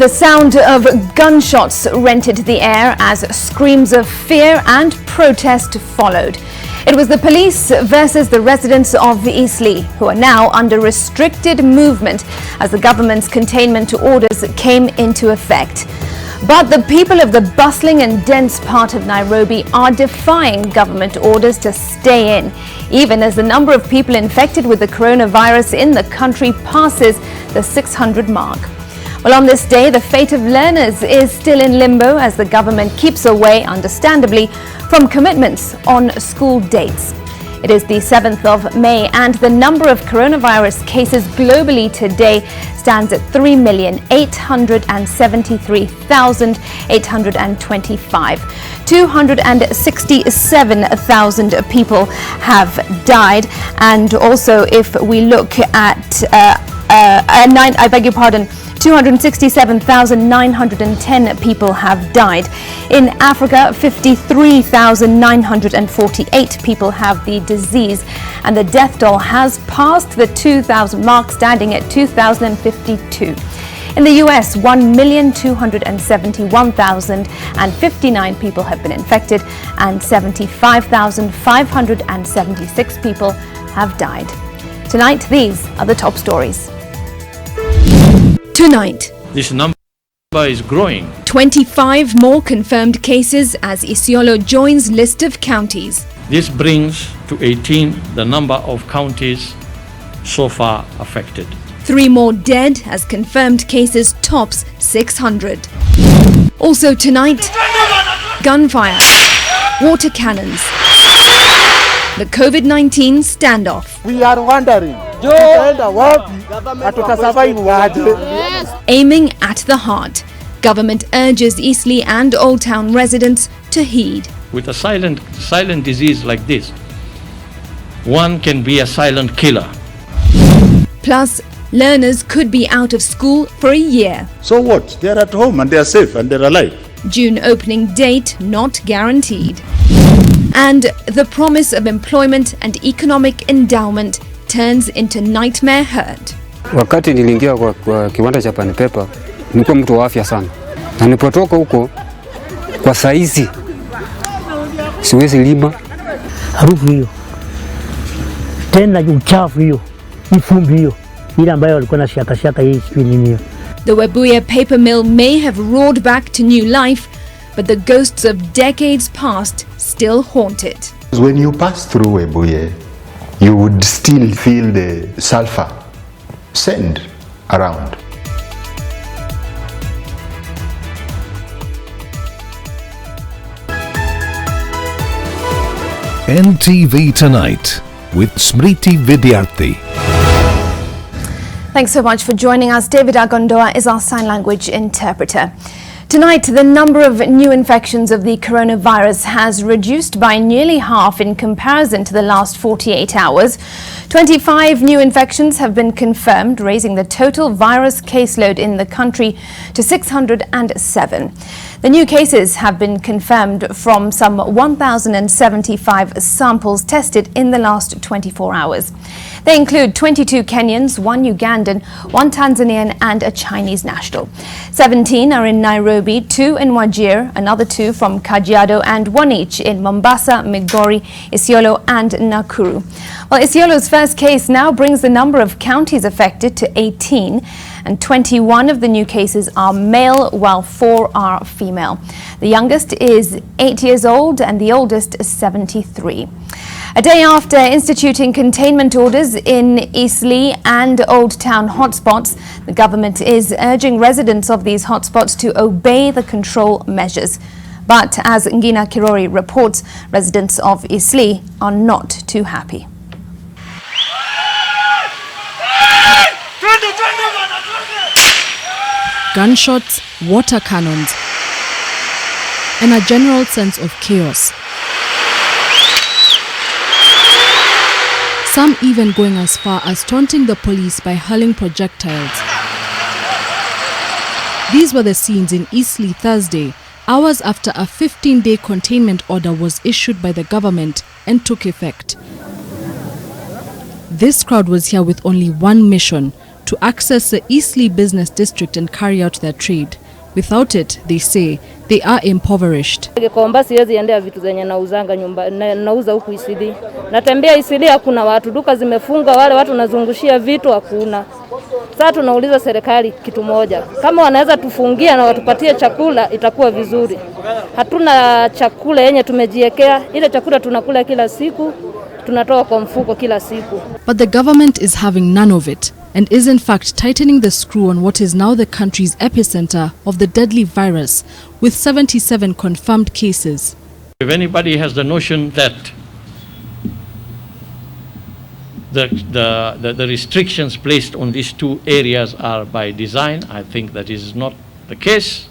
The sound of gunshots rented the air as screams of fear and protest followed. It was the police versus the residents of Eastleigh, who are now under restricted movement as the government's containment orders came into effect. But the people of the bustling and dense part of Nairobi are defying government orders to stay in, even as the number of people infected with the coronavirus in the country passes the 600 mark. Well, on this day, the fate of learners is still in limbo as the government keeps away, understandably, from commitments on school dates. It is the 7th of May and the number of coronavirus cases globally today stands at 3,873,825. 267,000 people have died. And also, if we look at 267,910 people have died. In Africa, 53,948 people have the disease, and the death toll has passed the 2,000 mark, standing at 2,052. In the US, 1,271,059 people have been infected, and 75,576 people have died. Tonight, these are the top stories. Tonight, this number is growing. 25 more confirmed cases as Isiolo joins list of counties. This brings to 18 the number of counties so far affected. 3 more dead as confirmed cases tops 600. Also tonight, gunfire, water cannons, the COVID-19 standoff. We are wondering, aiming at the heart. Government urges Eastleigh and Old Town residents to heed. With a silent disease like this, one can be a silent killer. Plus, learners could be out of school for a year. So what? They're at home and they're safe and they're alive. June opening date not guaranteed. And the promise of employment and economic endowment turns into nightmare herd. Wakati niliingia kwa kiwanda cha Pan Paper, nilikuwa mtu wa afya sana. Na nilipotoka huko kwa saizi siwezi lima. Harufu hiyo. Tena uchafu hiyo. Ifumbi hiyo. Ile ambayo walikuwa na shaka hii sijui nini hiyo. The Webuye paper mill may have roared back to new life, but the ghosts of decades past still haunt it. When you pass through Webuye, you would still feel the sulfur scent around. NTV Tonight with Smriti Vidyarthi. Thanks so much for joining us. David Agondoa is our sign language interpreter. Tonight, the number of new infections of the coronavirus has reduced by nearly half in comparison to the last 48 hours. 25 new infections have been confirmed, raising the total virus caseload in the country to 607. The new cases have been confirmed from some 1,075 samples tested in the last 24 hours. They include 22 Kenyans, 1 Ugandan, 1 Tanzanian and a Chinese national. 17 are in Nairobi, 2 in Wajir, another 2 from Kajiado and 1 each in Mombasa, Migori, Isiolo and Nakuru. Well, Isiolo's first case now brings the number of counties affected to 18, and 21 of the new cases are male while 4 are female. The youngest is 8 years old and the oldest is 73. A day after instituting containment orders in Eastleigh and Old Town hotspots, the government is urging residents of these hotspots to obey the control measures. But as Ngina Kirori reports, residents of Eastleigh are not too happy. Gunshots, water cannons, and a general sense of chaos. Some even going as far as taunting the police by hurling projectiles. These were the scenes in Eastleigh Thursday, hours after a 15-day containment order was issued by the government and took effect. This crowd was here with only one mission: to access the Eastleigh Business District and carry out their trade. Without it, they say, they are impoverished. Komba siwezi endea vitu zenye nauzanga nyumba nauza huku Eastleigh. Natembea Eastleigh hakuna watu, duka zimefunga, wale watu nazungushia vitu hakuna. Sasa tunauliza serikali kitu moja. Kama wanaweza tufungia na watupatie chakula itakuwa vizuri. Hatuna chakula yenye tumejiwekea, ile chakula tunakula kila siku, tunatoa kwa mfuko kila siku. But the government is having none of it and is in fact tightening the screw on what is now the country's epicenter of the deadly virus, with 77 confirmed cases. If anybody has the notion that the restrictions placed on these two areas are by design, I think that is not the case.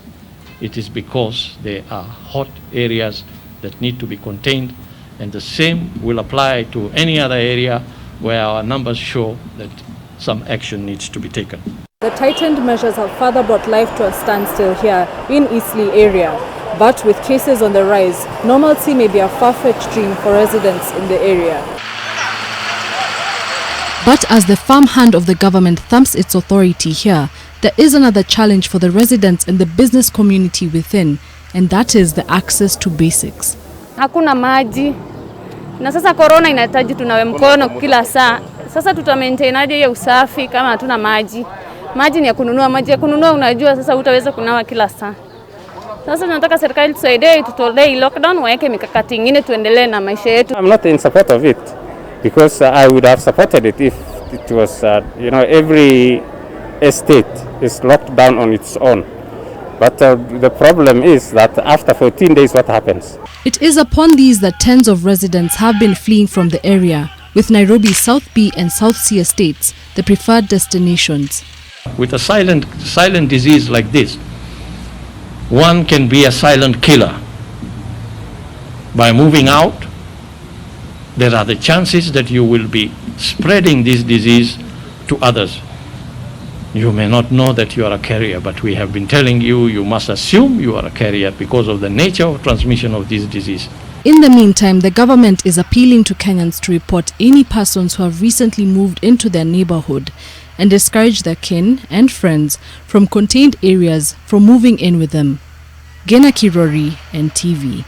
It is because they are hot areas that need to be contained, and the same will apply to any other area where our numbers show that some action needs to be taken. The tightened measures have further brought life to a standstill here in Eastleigh area. But with cases on the rise, normalcy may be a far-fetched dream for residents in the area. But as the firm hand of the government thumps its authority here, there is another challenge for the residents and the business community within, and that is the access to basics. Hakuna maji. Na sasa corona inahitaji tunawe mkono kila saa. Sasa tutamaintain aje hiyo usafi kama hatuna maji? Maji ni ya kununua, maji ya kununua unajua sasa hutaweza kunawa kila saa. Sasa tunataka serikali tusaidie, tutolee lockdown, waeke mikakati ingine tuendelee na maisha yetu. I'm not in support of it because I would have supported it if it was every estate is locked down on its own. But the problem is that after 14 days what happens? It is upon these that tens of residents have been fleeing from the area, with Nairobi's South B and South C estates the preferred destinations. With a silent disease like this, one can be a silent killer. By moving out, there are the chances that you will be spreading this disease to others. You may not know that you are a carrier, but we have been telling you, you must assume you are a carrier because of the nature of transmission of this disease. In the meantime, the government is appealing to Kenyans to report any persons who have recently moved into their neighborhood and discourage their kin and friends from contained areas from moving in with them. Gena Kirori, NTV.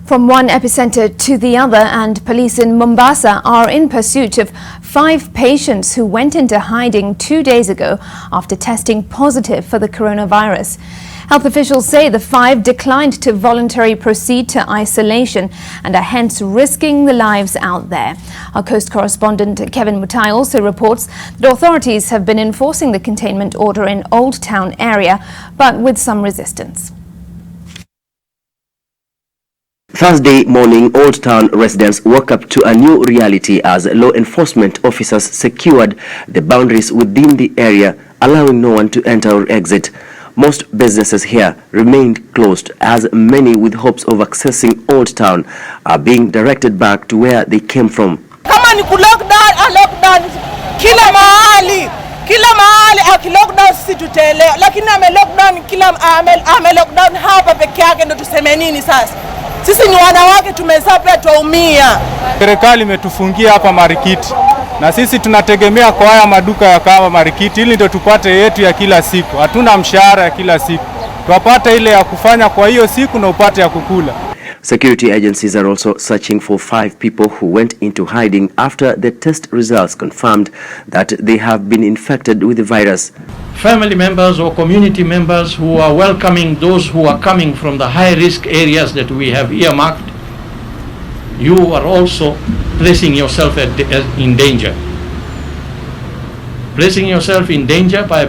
From one epicenter to the other, and police in Mombasa are in pursuit of 5 patients who went into hiding 2 days ago after testing positive for the coronavirus. Health officials say the 5 declined to voluntarily proceed to isolation and are hence risking their lives out there. Our Coast correspondent Kevin Mutai also reports that authorities have been enforcing the containment order in Old Town area, but with some resistance. Thursday morning, Old Town residents woke up to a new reality as law enforcement officers secured the boundaries within the area, allowing no one to enter or exit. Most businesses here remained closed as many with hopes of accessing Old Town are being directed back to where they came from. Kama ni lockdown, lockdown kila mahali lockdown sisi tutaelewa, lakini ame lockdown hapa peke yake ndo tuseme nini sasa? Sisi ni wanawake tumezaa pia tuumia. Serikali imetufungia hapa marikiti na sisi tunategemea kwa haya maduka ya kama marikiti ili ndio tupate yetu ya kila siku. Hatuna mshahara ya kila siku. Tupate ile ya kufanya kwa hiyo siku na upate ya kukula. Security agencies are also searching for 5 people who went into hiding after the test results confirmed that they have been infected with the virus. Family members or community members who are welcoming those who are coming from the high-risk areas that we have earmarked, you are also placing yourself in danger. Placing yourself in danger by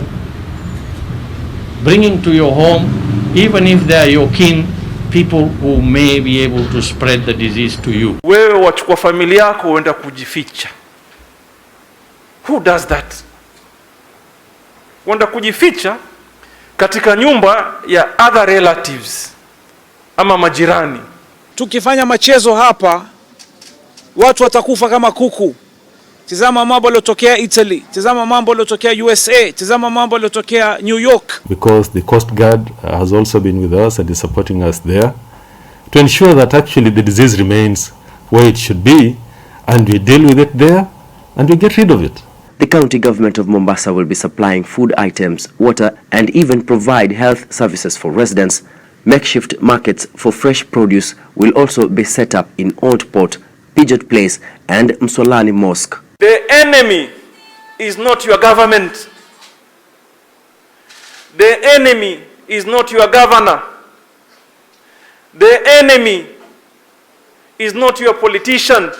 bringing to your home, even if they are your kin, people who may be able to spread the disease to you. Wewe wachukua familia yako uenda kujificha. Who does that? Uenda kujificha katika nyumba ya other relatives ama majirani. Tukifanya machezo hapa watu watakufa kama kuku. Tazama mambo yalotokea Italy, tazama mambo yalotokea USA, tazama mambo yalotokea New York. Because the Coast Guard has also been with us and is supporting us there to ensure that actually the disease remains where it should be and we deal with it there and we get rid of it. The county government of Mombasa will be supplying food items, water, and even provide health services for residents. Makeshift markets for fresh produce will also be set up in Old Port, Pigeot Place, and Msolani Mosque. The enemy is not your government. The enemy is not your governor. The enemy is not your politician,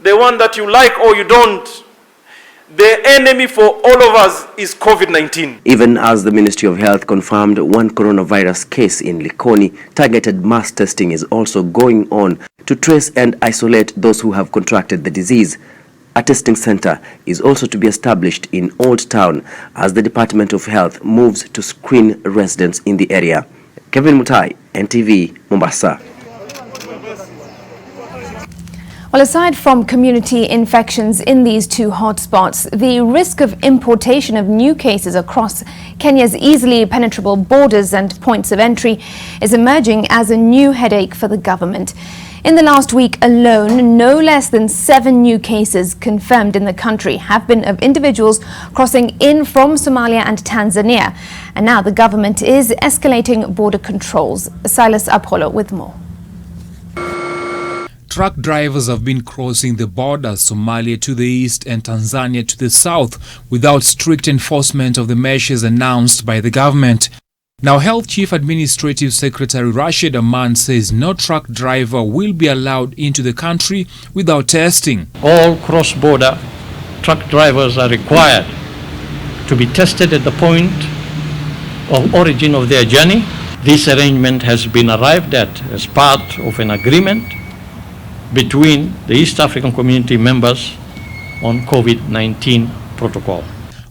the one that you like or you don't. The enemy for all of us is COVID-19. Even as the Ministry of Health confirmed one coronavirus case in Likoni, targeted mass testing is also going on to trace and isolate those who have contracted the disease. A testing center is also to be established in Old Town as the Department of Health moves to screen residents in the area. Kevin Mutai, NTV, Mombasa. Well, aside from community infections in these two hotspots, the risk of importation of new cases across Kenya's easily penetrable borders and points of entry is emerging as a new headache for the government. In the last week alone, no less than 7 new cases confirmed in the country have been of individuals crossing in from Somalia and Tanzania. And now the government is escalating border controls. Silas Apollo with more. Truck drivers have been crossing the border, Somalia to the east and Tanzania to the south, without strict enforcement of the measures announced by the government. Now, Health Chief Administrative Secretary Rashid Aman says no truck driver will be allowed into the country without testing. All cross-border truck drivers are required to be tested at the point of origin of their journey. This arrangement has been arrived at as part of an agreement between the East African Community members on COVID-19 protocol.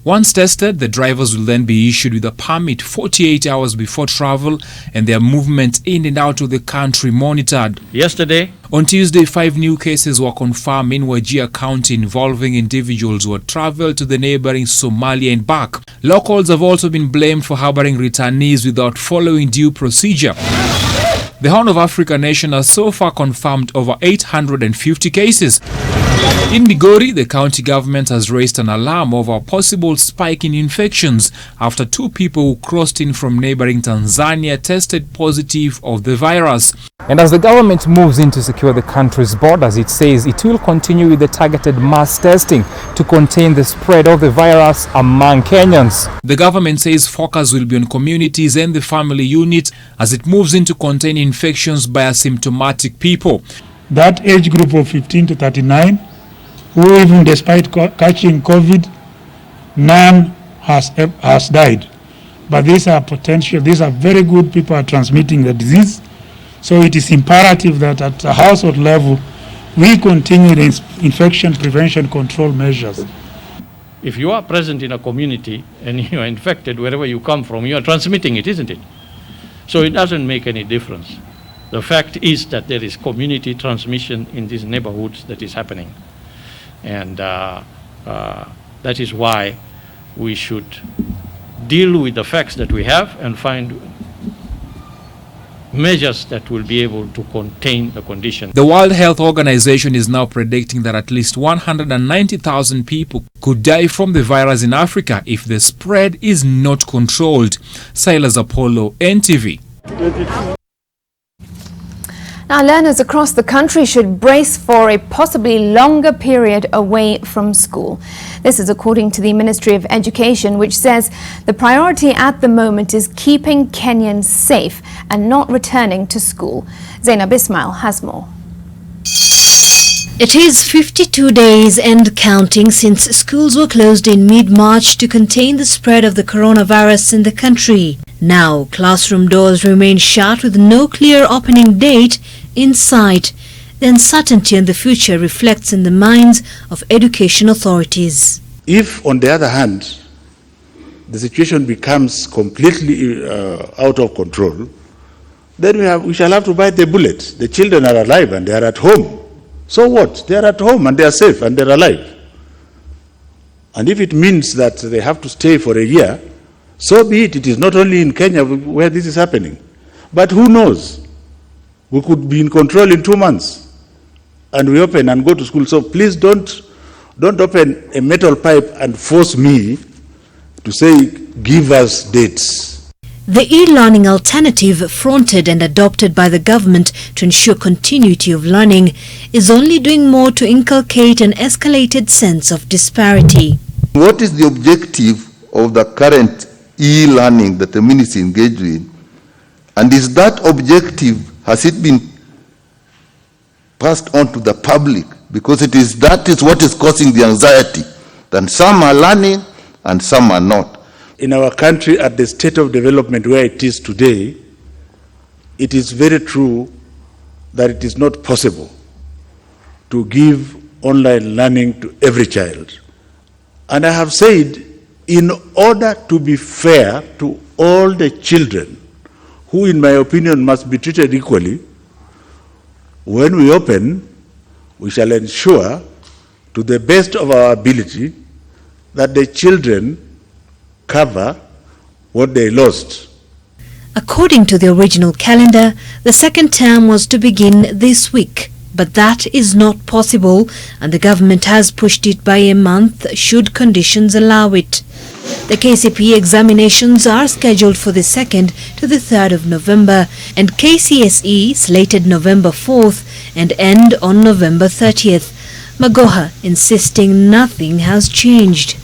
Once tested, the drivers will then be issued with a permit 48 hours before travel and their movement in and out of the country monitored. Yesterday, on Tuesday, 5 new cases were confirmed in Webuye County involving individuals who had traveled to the neighboring Somalia and back. Locals have also been blamed for harboring returnees without following due procedure. The Horn of Africa nation has so far confirmed over 850 cases. In Migori, the county government has raised an alarm over a possible spike in infections after 2 people who crossed in from neighboring Tanzania tested positive of the virus. And as the government moves in to secure the country's borders, it says it will continue with the targeted mass testing to contain the spread of the virus among Kenyans. The government says focus will be on communities and the family unit as it moves in to contain infections by asymptomatic people. That age group of 15 to 39, who even despite catching COVID, none has died. But these are very good people are transmitting the disease. So it is imperative that at a household level, we continue the infection prevention control measures. if you are present in a community and you are infected wherever you come from, you are transmitting it, isn't it? So it doesn't make any difference. The fact is that there is community transmission in these neighborhoods that is happening. And that is why we should deal with the facts that we have and find measures that will be able to contain the condition. The World Health Organization is now predicting that at least 190,000 people could die from the virus in Africa if the spread is not controlled. Silas Apollo, NTV. Now, learners across the country should brace for a possibly longer period away from school. This is according to the Ministry of Education, which says the priority at the moment is keeping Kenyans safe and not returning to school. Zainab Ismail has more. It is 52 days and counting since schools were closed in mid-March to contain the spread of the coronavirus in the country. Now, classroom doors remain shut with no clear opening date in sight. The uncertainty in the future reflects in the minds of education authorities. If, on the other hand, the situation becomes completely out of control, then we shall have to bite the bullet. The children are alive and they are at home. So what? They are at home and they are safe and they are alive. And if it means that they have to stay for a year, so be it. It is not only in Kenya where this is happening. But who knows? We could be in control in 2 months and we open and go to school. So please don't Don't open a metal pipe and force me to say, give us dates. The e-learning alternative fronted and adopted by the government to ensure continuity of learning is only doing more to inculcate an escalated sense of disparity. What is the objective of the current e-learning that the ministry engaged in? And is that objective, has it been passed on to the public? Because that is what is causing the anxiety, that some are learning and some are not. In our country, at the state of development where it is today, it is very true that it is not possible to give online learning to every child. And I have said, in order to be fair to all the children, who in my opinion must be treated equally, when we open, we shall ensure to the best of our ability that the children cover what they lost. According to the original calendar, the second term was to begin this week, but that is not possible and the government has pushed it by a month should conditions allow it. The KCPE examinations are scheduled for the 2nd to the 3rd of November and KCSE slated November 4th and end on November 30th. Magoha insisting nothing has changed.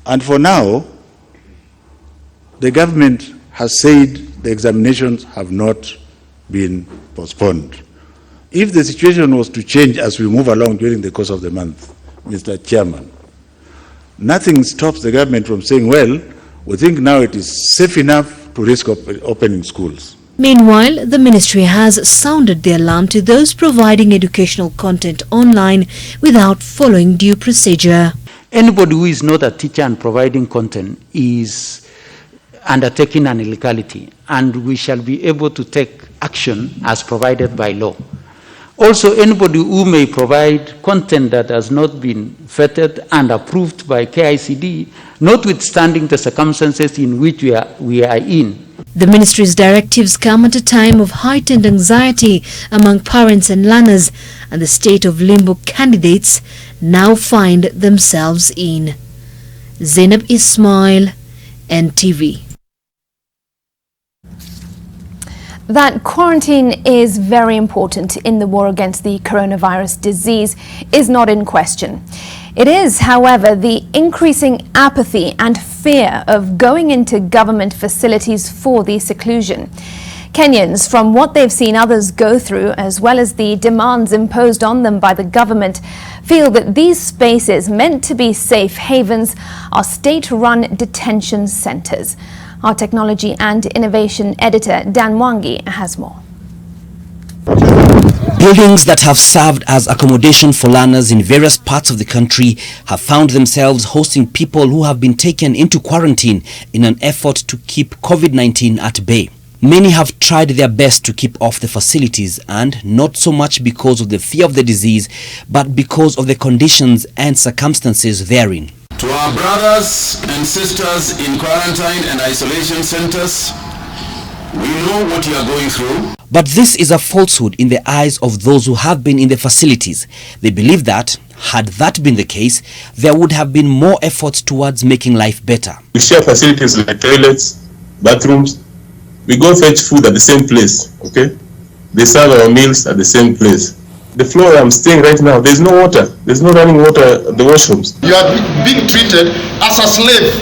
And for now, the government has said the examinations have not been postponed. If the situation was to change as we move along during the course of the month, Mr. Chairman, nothing stops the government from saying, well, we think now it is safe enough to risk opening schools. Meanwhile, the ministry has sounded the alarm to those providing educational content online without following due procedure. Anybody who is not a teacher and providing content is undertaking an illegality, and we shall be able to take action as provided by law. Also, anybody who may provide content that has not been vetted and approved by KICD, notwithstanding the circumstances in which we are in. The ministry's directives come at a time of heightened anxiety among parents and learners, and the state of limbo candidates now find themselves in. Zainab Ismail, NTV. That quarantine is very important in the war against the coronavirus disease is not in question. It is, however, the increasing apathy and fear of going into government facilities for the seclusion. Kenyans, from what they've seen others go through, as well as the demands imposed on them by the government, feel that these spaces meant to be safe havens are state-run detention centres. Our technology and innovation editor Dan Mwangi has more. Buildings that have served as accommodation for learners in various parts of the country have found themselves hosting people who have been taken into quarantine in an effort to keep COVID-19 at bay. Many have tried their best to keep off the facilities, and not so much because of the fear of the disease, but because of the conditions and circumstances therein. To our brothers and sisters in quarantine and isolation centers, we know what you are going through. But this is a falsehood in the eyes of those who have been in the facilities. They believe that, had that been the case, there would have been more efforts towards making life better. We share facilities like toilets, bathrooms. We go fetch food at the same place, okay? They serve our meals at the same place. The floor I'm staying right now, there's no water. There's no running water at the washrooms. You are being treated as a slave.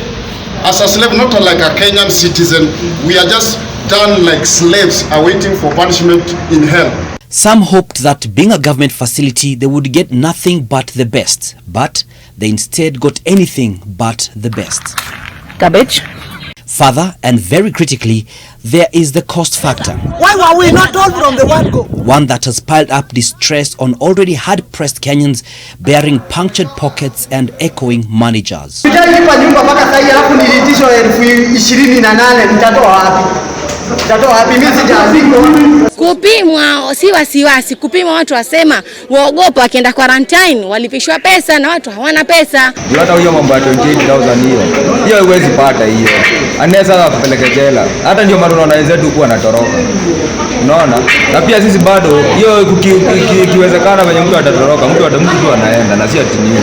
As a slave, not like a Kenyan citizen. We are just done like slaves awaiting for punishment in hell. Some hoped that being a government facility, they would get nothing but the best. But they instead got anything but the best. Garbage. Further, and very critically, there is the cost factor. Why were we not told from the word go? One that has piled up distress on already hard-pressed Kenyans, bearing punctured pockets and echoing managers. Kupimwa si wasiwasi, kupimwa watu wasema waogopa wakienda quarantine walipishwa pesa na watu hawana pesa. Hata huyo mambo ya 28,000 hiyo huwezi pata hiyo. Anaweza kupeleka jela. Hata ndio maana unaona wenzetu huko wanatoroka. Unaona? Na pia sisi bado hiyo kiwezekana venye mtu atatoroka, mtu tu anaenda na si ati nini.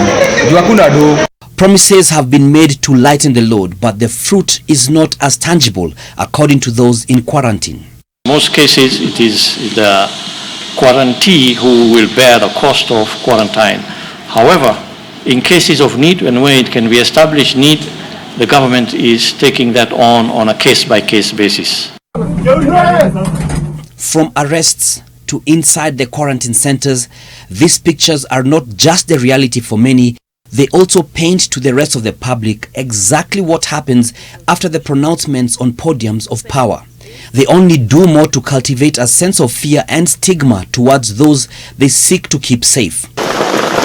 Juu hakuna do. Promises have been made to lighten the load, but the fruit is not as tangible, according to those in quarantine. In most cases, it is the quarantee who will bear the cost of quarantine. However, in cases of need and where it can be established need, the government is taking that on a case-by-case basis. From arrests to inside the quarantine centers, these pictures are not just the reality for many, they also paint to the rest of the public exactly what happens after the pronouncements on podiums of power. They only do more to cultivate a sense of fear and stigma towards those they seek to keep safe.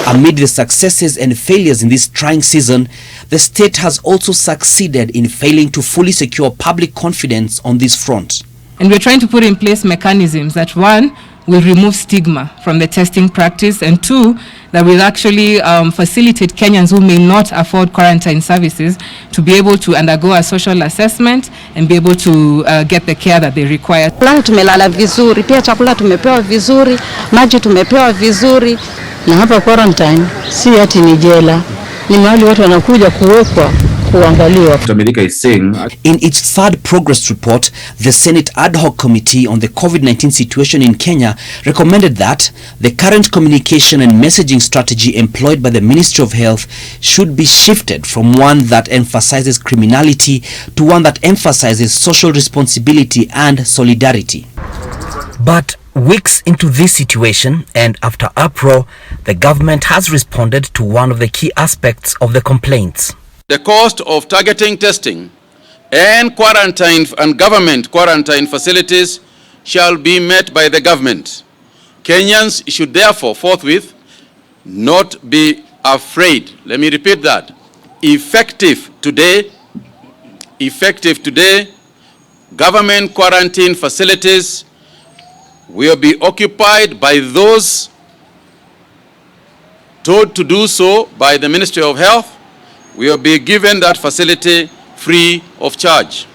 Amid the successes and failures in this trying season, the state has also succeeded in failing to fully secure public confidence on this front. And we're trying to put in place mechanisms that, one, will remove stigma from the testing practice, and two, that will actually facilitate Kenyans who may not afford quarantine services to be able to undergo a social assessment and be able to get the care that they require. Tumelala vizuri, pia chakula tumepewa vizuri, maji tumepewa vizuri, na hapa quarantine si ati ni jela, ni mahali watu wanakuja kuwekwa In its third progress report, the Senate Ad Hoc Committee on the COVID-19 situation in Kenya recommended that the current communication and messaging strategy employed by the Ministry of Health should be shifted from one that emphasizes criminality to one that emphasizes social responsibility and solidarity. But weeks into this situation and after uproar, the government has responded to one of the key aspects of the complaints. The cost of targeting testing and quarantine and government quarantine facilities shall be met by the government. Kenyans should therefore forthwith not be afraid. Let me repeat that. Effective today, government quarantine facilities will be occupied by those told to do so by the Ministry of Health. We will be given that facility free of charge.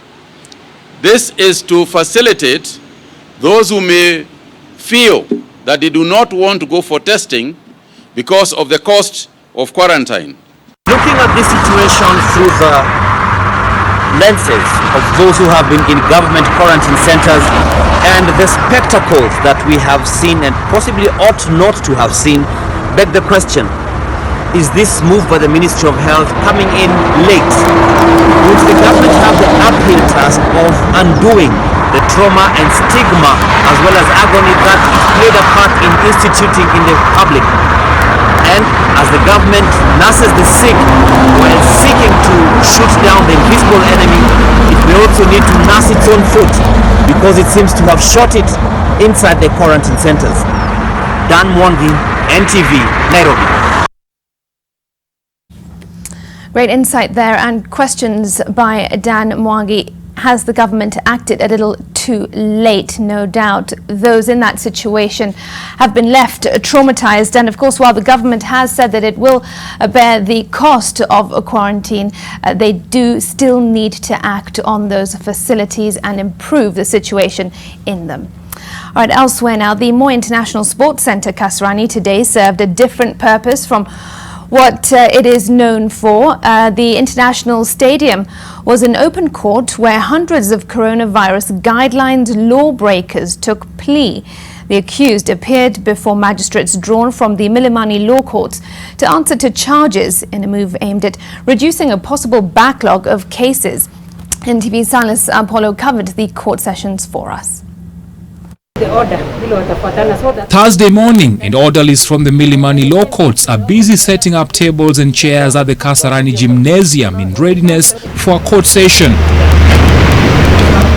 This is to facilitate those who may feel that they do not want to go for testing because of the cost of quarantine. Looking at this situation through the lenses of those who have been in government quarantine centers and the spectacles that we have seen and possibly ought not to have seen, beg the question, is this move by the Ministry of Health coming in late? Would the government have the uphill task of undoing the trauma and stigma as well as agony that it played a part in instituting in the public? And as the government nurses the sick while seeking to shoot down the invisible enemy, it may also need to nurse its own foot because it seems to have shot it inside the quarantine centers. Dan Mwangi, NTV, Nairobi. Great insight there, and questions by Dan Mwangi. Has the government acted a little too late? No doubt those in that situation have been left traumatized, and of course while the government has said that it will bear the cost of a quarantine, they do still need to act on those facilities and improve the situation in them. All right, elsewhere now, the Moi International Sports Centre Kasarani today served a different purpose from what it is known for. The International Stadium was an open court where hundreds of coronavirus guidelines lawbreakers took plea. The accused appeared before magistrates drawn from the Milimani law courts to answer to charges in a move aimed at reducing a possible backlog of cases. NTV Silas Apollo covered the court sessions for us. Thursday morning, and orderlies from the Milimani law courts are busy setting up tables and chairs at the Kasarani Gymnasium in readiness for a court session.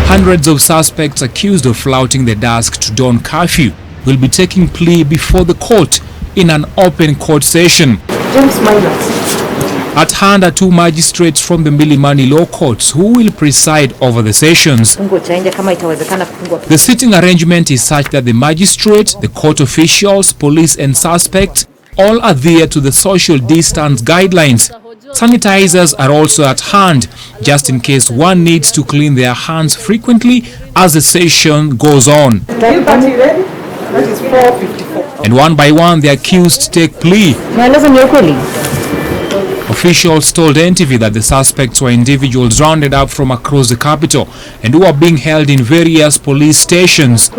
Hundreds of suspects accused of flouting the dusk to dawn curfew will be taking plea before the court in an open court session. James Miners. At hand are 2 magistrates from the Milimani Law Courts who will preside over the sessions. The sitting arrangement is such that the magistrate, the court officials, police and suspects all adhere to the social distance guidelines. Sanitizers are also at hand, just in case one needs to clean their hands frequently as the session goes on. And one by one, the accused take plea. Officials told NTV that the suspects were individuals rounded up from across the capital and who are being held in various police stations.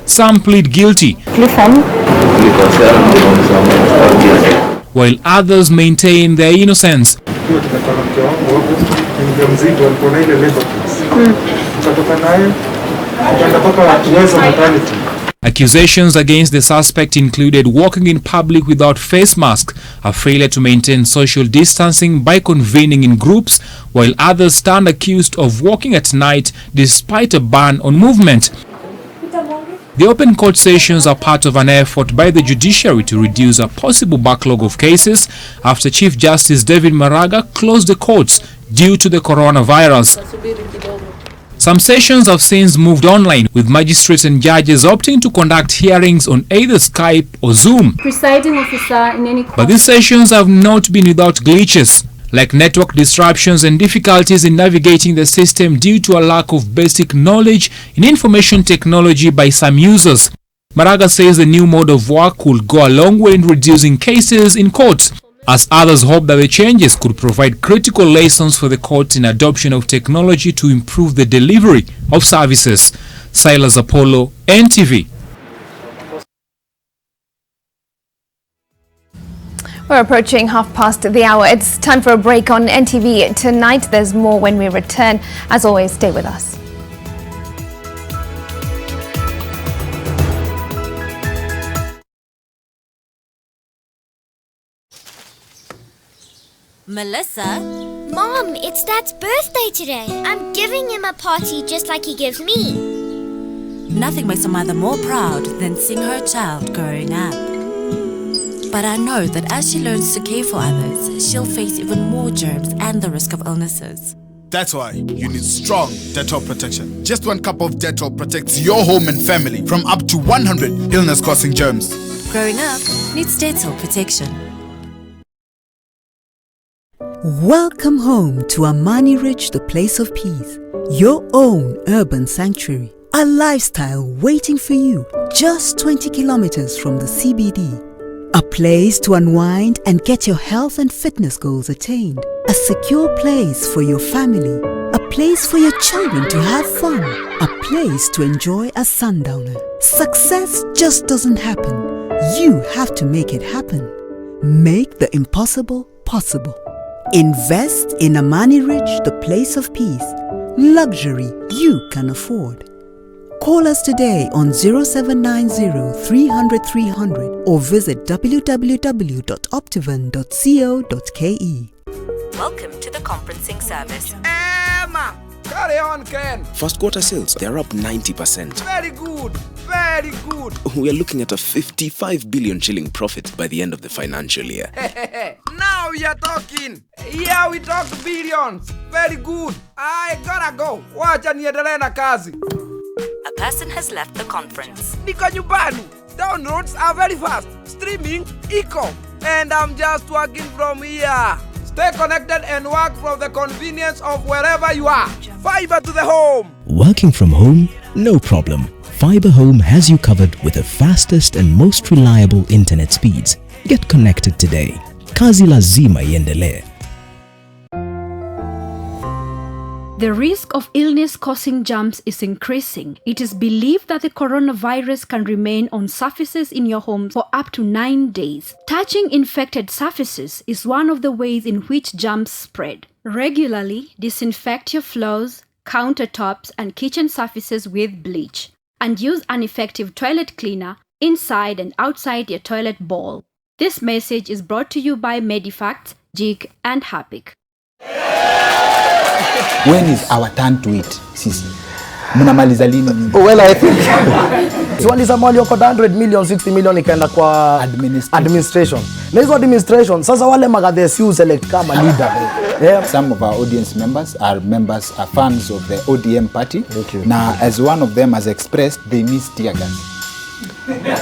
Some plead guilty, while others maintain their innocence. Accusations against the suspect included walking in public without face mask, a failure to maintain social distancing by convening in groups, while others stand accused of walking at night despite a ban on movement. The open court sessions are part of an effort by the judiciary to reduce a possible backlog of cases after Chief Justice David Maraga closed the courts due to the coronavirus. Some sessions have since moved online, with magistrates and judges opting to conduct hearings on either Skype or Zoom. Presiding officer in any... But these sessions have not been without glitches, like network disruptions and difficulties in navigating the system due to a lack of basic knowledge in information technology by some users. Maraga says the new mode of work will go a long way in reducing cases in courts, as others hope that the changes could provide critical lessons for the courts in adoption of technology to improve the delivery of services. Silas Apollo, NTV. We're approaching 1:30. It's time for a break on NTV tonight. There's more when we return. As always, stay with us. Melissa? Mom, it's Dad's birthday today. I'm giving him a party just like he gives me. Nothing makes a mother more proud than seeing her child growing up. But I know that as she learns to care for others, she'll face even more germs and the risk of illnesses. That's why you need strong Dettol protection. Just 1 cup of Dettol protects your home and family from up to 100 illness-causing germs. Growing up needs Dettol protection. Welcome home to Amani Ridge, the place of peace. Your own urban sanctuary. A lifestyle waiting for you just 20 kilometers from the CBD. A place to unwind and get your health and fitness goals attained. A secure place for your family. A place for your children to have fun. A place to enjoy a sundowner. Success just doesn't happen. You have to make it happen. Make the impossible possible. Invest in Amani Ridge, the place of peace. Luxury you can afford. Call us today on 0790 300 300 or visit www.optivan.co.ke. Welcome to the conferencing service. Emma! Carry on, Ken. First quarter sales, they're up 90%. Very good. Very good. We are looking at a 55 billion shilling profit by the end of the financial year. Now we are talking. Yeah, we talk billions. Very good. I gotta go. Wacha niendelee na kazi. A person has left the conference. Niko nyumbani. Downloads are very fast. Streaming, eco. And I'm just working from here. Stay connected and work from the convenience of wherever you are. Fiber to the home. Working from home? No problem. Fiber Home has you covered with the fastest and most reliable internet speeds. Get connected today. Kazi lazima iendelee. The risk of illness-causing germs is increasing. It is believed that the coronavirus can remain on surfaces in your home for up to 9 days. Touching infected surfaces is one of the ways in which germs spread. Regularly disinfect your floors, countertops, and kitchen surfaces with bleach. And use an effective toilet cleaner inside and outside your toilet bowl. This message is brought to you by Medifacts, JIC, and Harpic. When is our turn to eat, Sisi? Mnamaliza lini? Well, I think So walisema waliokota 100 million, 60 million ikaenda kwa administration. Na hizo administration sasa wale magadhe si select kama leader. Some of our audience members are fans of the ODM party. Now, as one of them has expressed, they miss tear gas. Okay.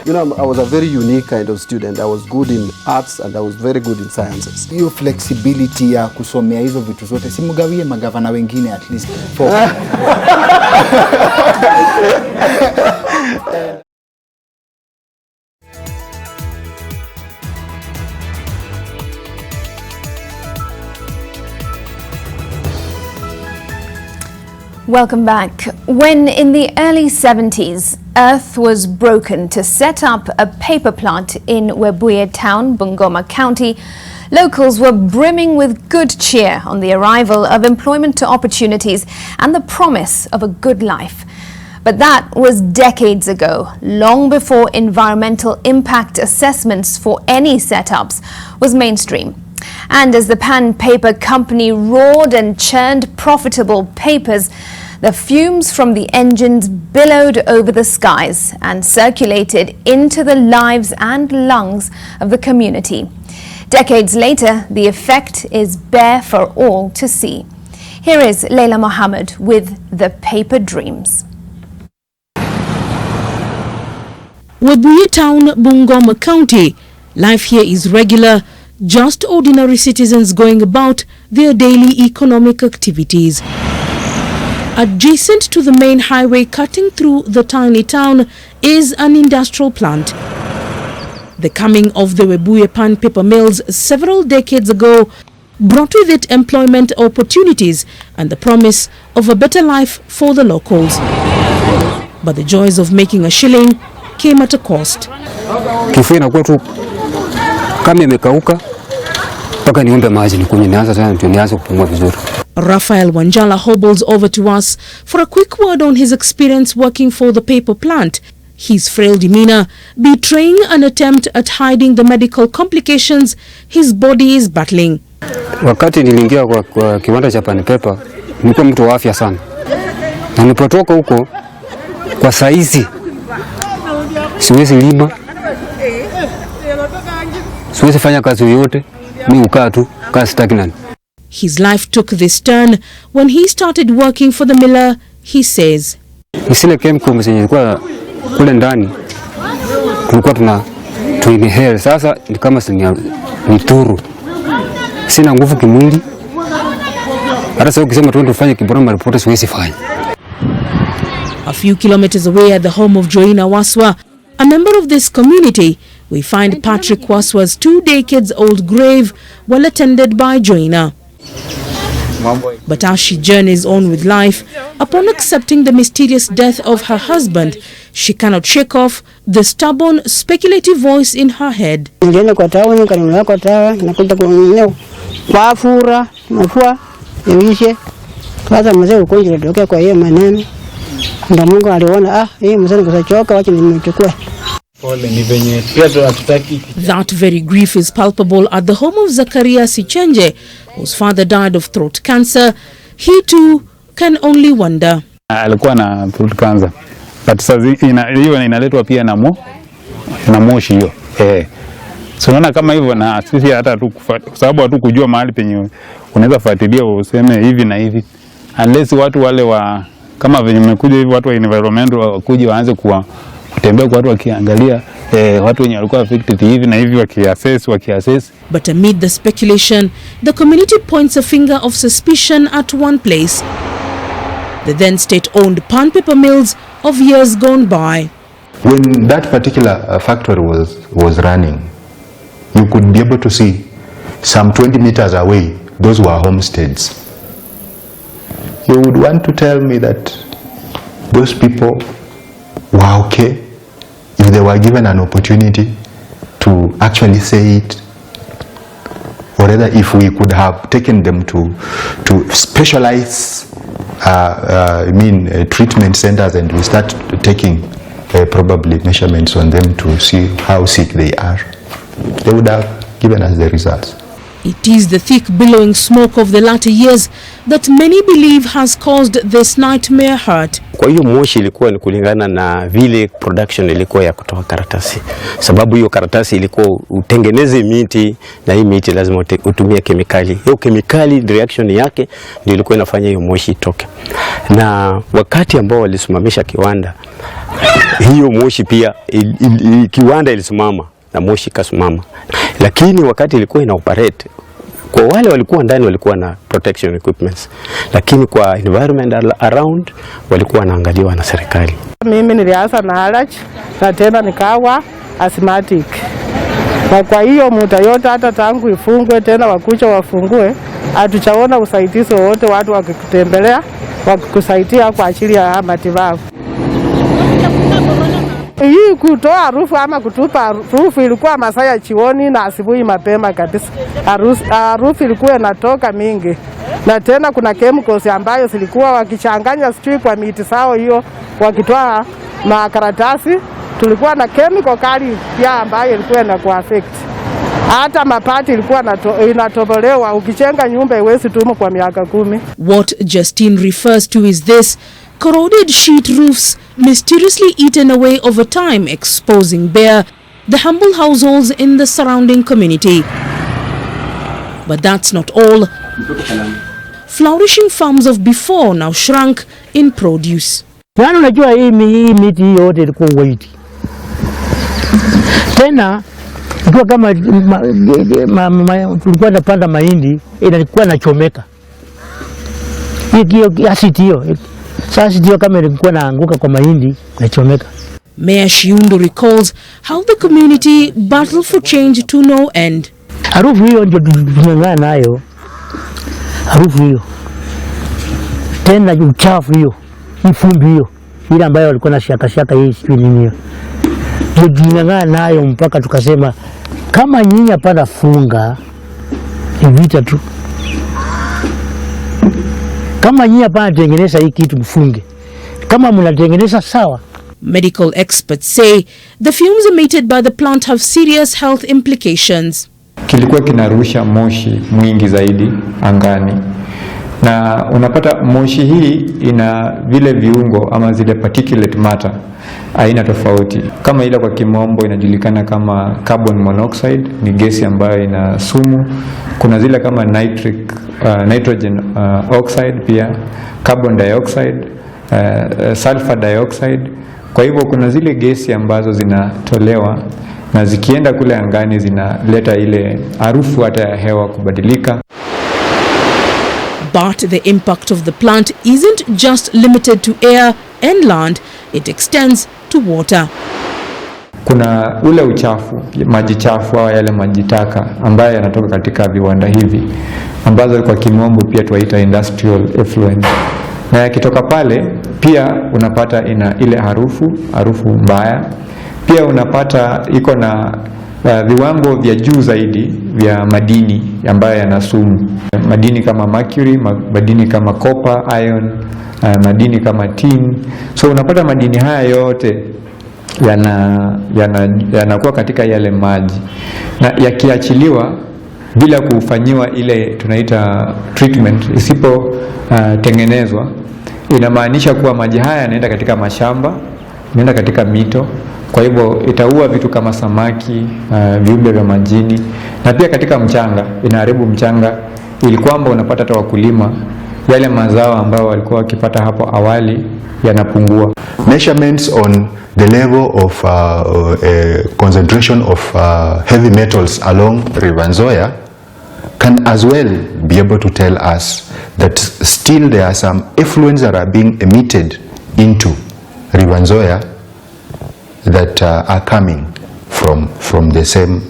You know, I was a very unique kind of student. I was good in arts and I was very good in sciences. Hiyo flexibility ya kusomea hizo vitu zote simugawie magavana wengine at least. Welcome back. When in the early 70s, earth was broken to set up a paper plant in Webuye town, Bungoma County, locals were brimming with good cheer on the arrival of employment opportunities and the promise of a good life. But that was decades ago, long before environmental impact assessments for any setups was mainstream. And as the Pan Paper Company roared and churned profitable papers, the fumes from the engines billowed over the skies and circulated into the lives and lungs of the community. Decades later, the effect is bare for all to see. Here is Leila Mohammed with The Paper Dreams. Webuye town, Bungoma County. Life here is regular, just ordinary citizens going about their daily economic activities. Adjacent to the main highway cutting through the tiny town is an industrial plant. The coming of the Webuye Pan paper mills several decades ago brought with it employment opportunities and the promise of a better life for the locals. But the joys of making a shilling came at a cost. Kifua inakuwa tu kama imekauka mpaka niombe maji nikunywe, naanza sana ndio nianze kupumua vizuri. Raphael Wanjala hobbles over to us for a quick word on his experience working for the paper plant. His frail demeanor betraying an attempt at hiding the medical complications his body is battling. Wakati niliingia kwa kiwanda cha Pan Paper, nilikuwa mtu wa afya sana. Na nilipotoka huko kwa saizi siwezi lima, siwezi fanya kazi yoyote, mimi ukaa tu, kazi stagnant. His life took this turn when he started working for the miller, he says. Nisile chemical zenye zilikuwa kule ndani, tulikuwa tuinhale. Sasa ni kama ni turu. Sina nguvu kimwili. Hata sasa ukisema tuende tufanye kiboroma report siwezi fanya. A few kilometers away at the home of Joina Waswa, a member of this community, we find Patrick Waswa's 2 decades old grave well attended by Joina. But as she journeys on with life, upon accepting the mysterious death of her husband, she cannot shake off the stubborn, speculative voice in her head. That very grief is palpable at the home of Zakaria Sichenje, whose father died of throat cancer. He too can only wonder. Alikuwa na throat cancer. But sasa hiyo inaletwa pia na moshi hiyo. So unaona kama hivyo, na sisi hata tu kwa sababu hatu kujua mahali penye unaweza fuatilia useme hivi na hivi. Unless watu wale wa kama venye mmekuja hivi, watu wa environment wakuje waanze kutembea kwa watu wakiangalia watu wenye walikuwa affected hivi na hivi wakiassess. But amid the speculation, the community points a finger of suspicion at one place. The then state-owned Pan Paper mills of years gone by. When that particular factory was running, you could be able to see some 20 meters away, those were homesteads. You would want to tell me that those people were okay if they were given an opportunity to actually say it, or rather if we could have taken them to specialized treatment centers and we start taking probably measurements on them to see how sick they are, they would have given us the results. It is the thick billowing smoke of the latter years that many believe has caused this nightmare hurt. kwa hiyo moshi ilikuwa ni kulingana na vile production ilikuwa ya kutoa karatasi, sababu hiyo karatasi ilikuwa utengeneze miti, na hii miti lazima utumie kemikali. Hiyo kemikali reaction yake ndio ilikuwa inafanya hiyo moshi itoke. Na wakati ambao walisimamisha kiwanda, hiyo moshi pia kiwanda ilisimama na moshi kasimama. Lakini wakati ilikuwa ina operate, kwa wale walikuwa ndani walikuwa na protection equipments, lakini kwa environment around walikuwa wanaangaliwa na serikali. Mimi nilianza na allergy na tena nikawa asthmatic. Na kwa hiyo muda yote hata tangu ifungwe tena wakucha wafungue, hatuchaona usaidizi wote, watu wakikutembelea wakikusaidia kwa ajili ya matibabu. Hii kutoa harufu ama kutupa harufu ilikuwa masaa ya jioni na asubuhi mapema kabisa. Harufu ilikuwa inatoka mingi. Na tena kuna chemicals ambayo zilikuwa wakichanganya sijui kwa miti sao hiyo wakitoa makaratasi, tulikuwa na chemical kali pia ambayo ilikuwa na kuaffect. Hata mapati ilikuwa inatobolewa, ukichenga nyumba iwezi tumu kwa miaka 10. What Justine refers to is this: corroded sheet roofs mysteriously eaten away over time, exposing bare the humble households in the surrounding community. But that's not all. Flourishing farms of before now shrunk in produce. Yaani unajua hii miti yote ilikuwa white. Tena ilikuwa kama tulikuwa tunapanda mahindi ilikuwa inachomeka. Hiyo acid hiyo. Sasa ndio kama ilikuwa naanguka kwa mahindi inachomeka. Mayor Shiundo recalls how the community battled for change to no end. Harufu hiyo ndio tunang'ana nayo. Harufu hiyo. Tena uchafu hiyo. Ifumbi hiyo. Ile ambayo walikuwa na shaka hii sijui nini hiyo. Ndio tunang'ana nayo mpaka tukasema kama nyinyi hapana funga ni vita tu. Kama nyinyi hapana tengeneza hii kitu mfunge. Kama mnatengeneza sawa. Medical experts say the fumes emitted by the plant have serious health implications. Kilikuwa kinarusha moshi mwingi zaidi angani, na unapata moshi hii ina vile viungo ama zile particulate matter aina tofauti. Kama ile kwa kimombo inajulikana kama carbon monoxide, ni gesi ambayo ina sumu. Kuna zile kama nitrogen oxide, pia carbon dioxide, sulfur dioxide. Kwa hivyo kuna zile gesi ambazo zinatolewa na zikienda kule angani zinaleta ile harufu hata ya hewa kubadilika. But the impact of the plant isn't just limited to air and land, it extends to water. Kuna ule uchafu, maji chafu au yale maji taka ambayo yanatoka katika viwanda hivi ambazo kwa kimombo pia tuwaita industrial effluent. Na yakitoka pale pia unapata ina ile harufu mbaya. Pia unapata iko na viwango vya juu zaidi vya madini ambayo yana sumu. Madini kama mercury, madini kama copper, iron, madini kama tin. So unapata madini haya yote yanakuwa katika yale maji, na yakiachiliwa bila kufanyiwa ile tunaita treatment, isipo tengenezwa, inamaanisha kuwa maji haya yanaenda katika mashamba, yanaenda katika mito. Kwa hivyo itaua vitu kama samaki, viumbe vya majini, na pia katika mchanga, inaharibu mchanga, ili kwamba unapata hata wakulima yale mazao ambayo walikuwa wakipata hapo awali yanapungua. Measurements on the level of concentration of heavy metals along River Nzoia can as well be able to tell us that still there are some effluents that are being emitted into River Nzoia that are coming from the same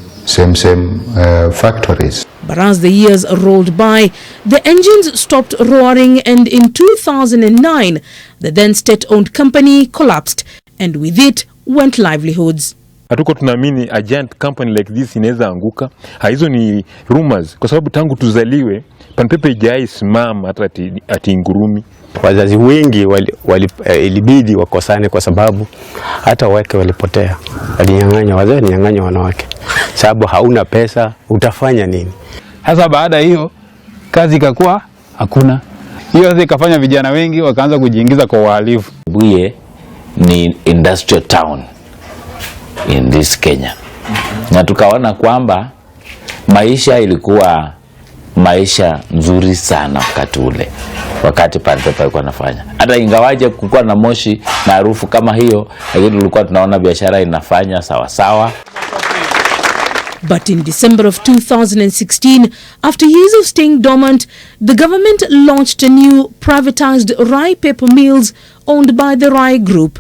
factories. But as the years rolled by, the engines stopped roaring, and in 2009, the then state-owned company collapsed, and with it went livelihoods. Hatuko tunaamini a giant company like this inaweza anguka. Hizo ni rumors, kwa sababu tangu tuzaliwe Panpepe ijai simama hata ati ngurumi. Wazazi wengi ilibidi wakosane kwa sababu hata wake walipotea. Walinyang'anya, wazee walinyang'anya wanawake. Sababu hauna pesa, utafanya nini? Hasa baada hiyo kazi ikakuwa hakuna. Hiyo sasa ikafanya vijana wengi wakaanza kujiingiza kwa uhalifu. Webuye ni industrial town in this Kenya. Na tukaona kwamba maisha ilikuwa maisha nzuri sana wakati ule, wakati Pan Paper ilikuwa nafanya. Hata ingawaje kulikuwa na moshi na harufu kama hiyo, lakini tulikuwa tunaona biashara inafanya sawa sawa. But in December of 2016, after years of staying dormant, the government launched a new privatized rye paper mills owned by the Rye Group.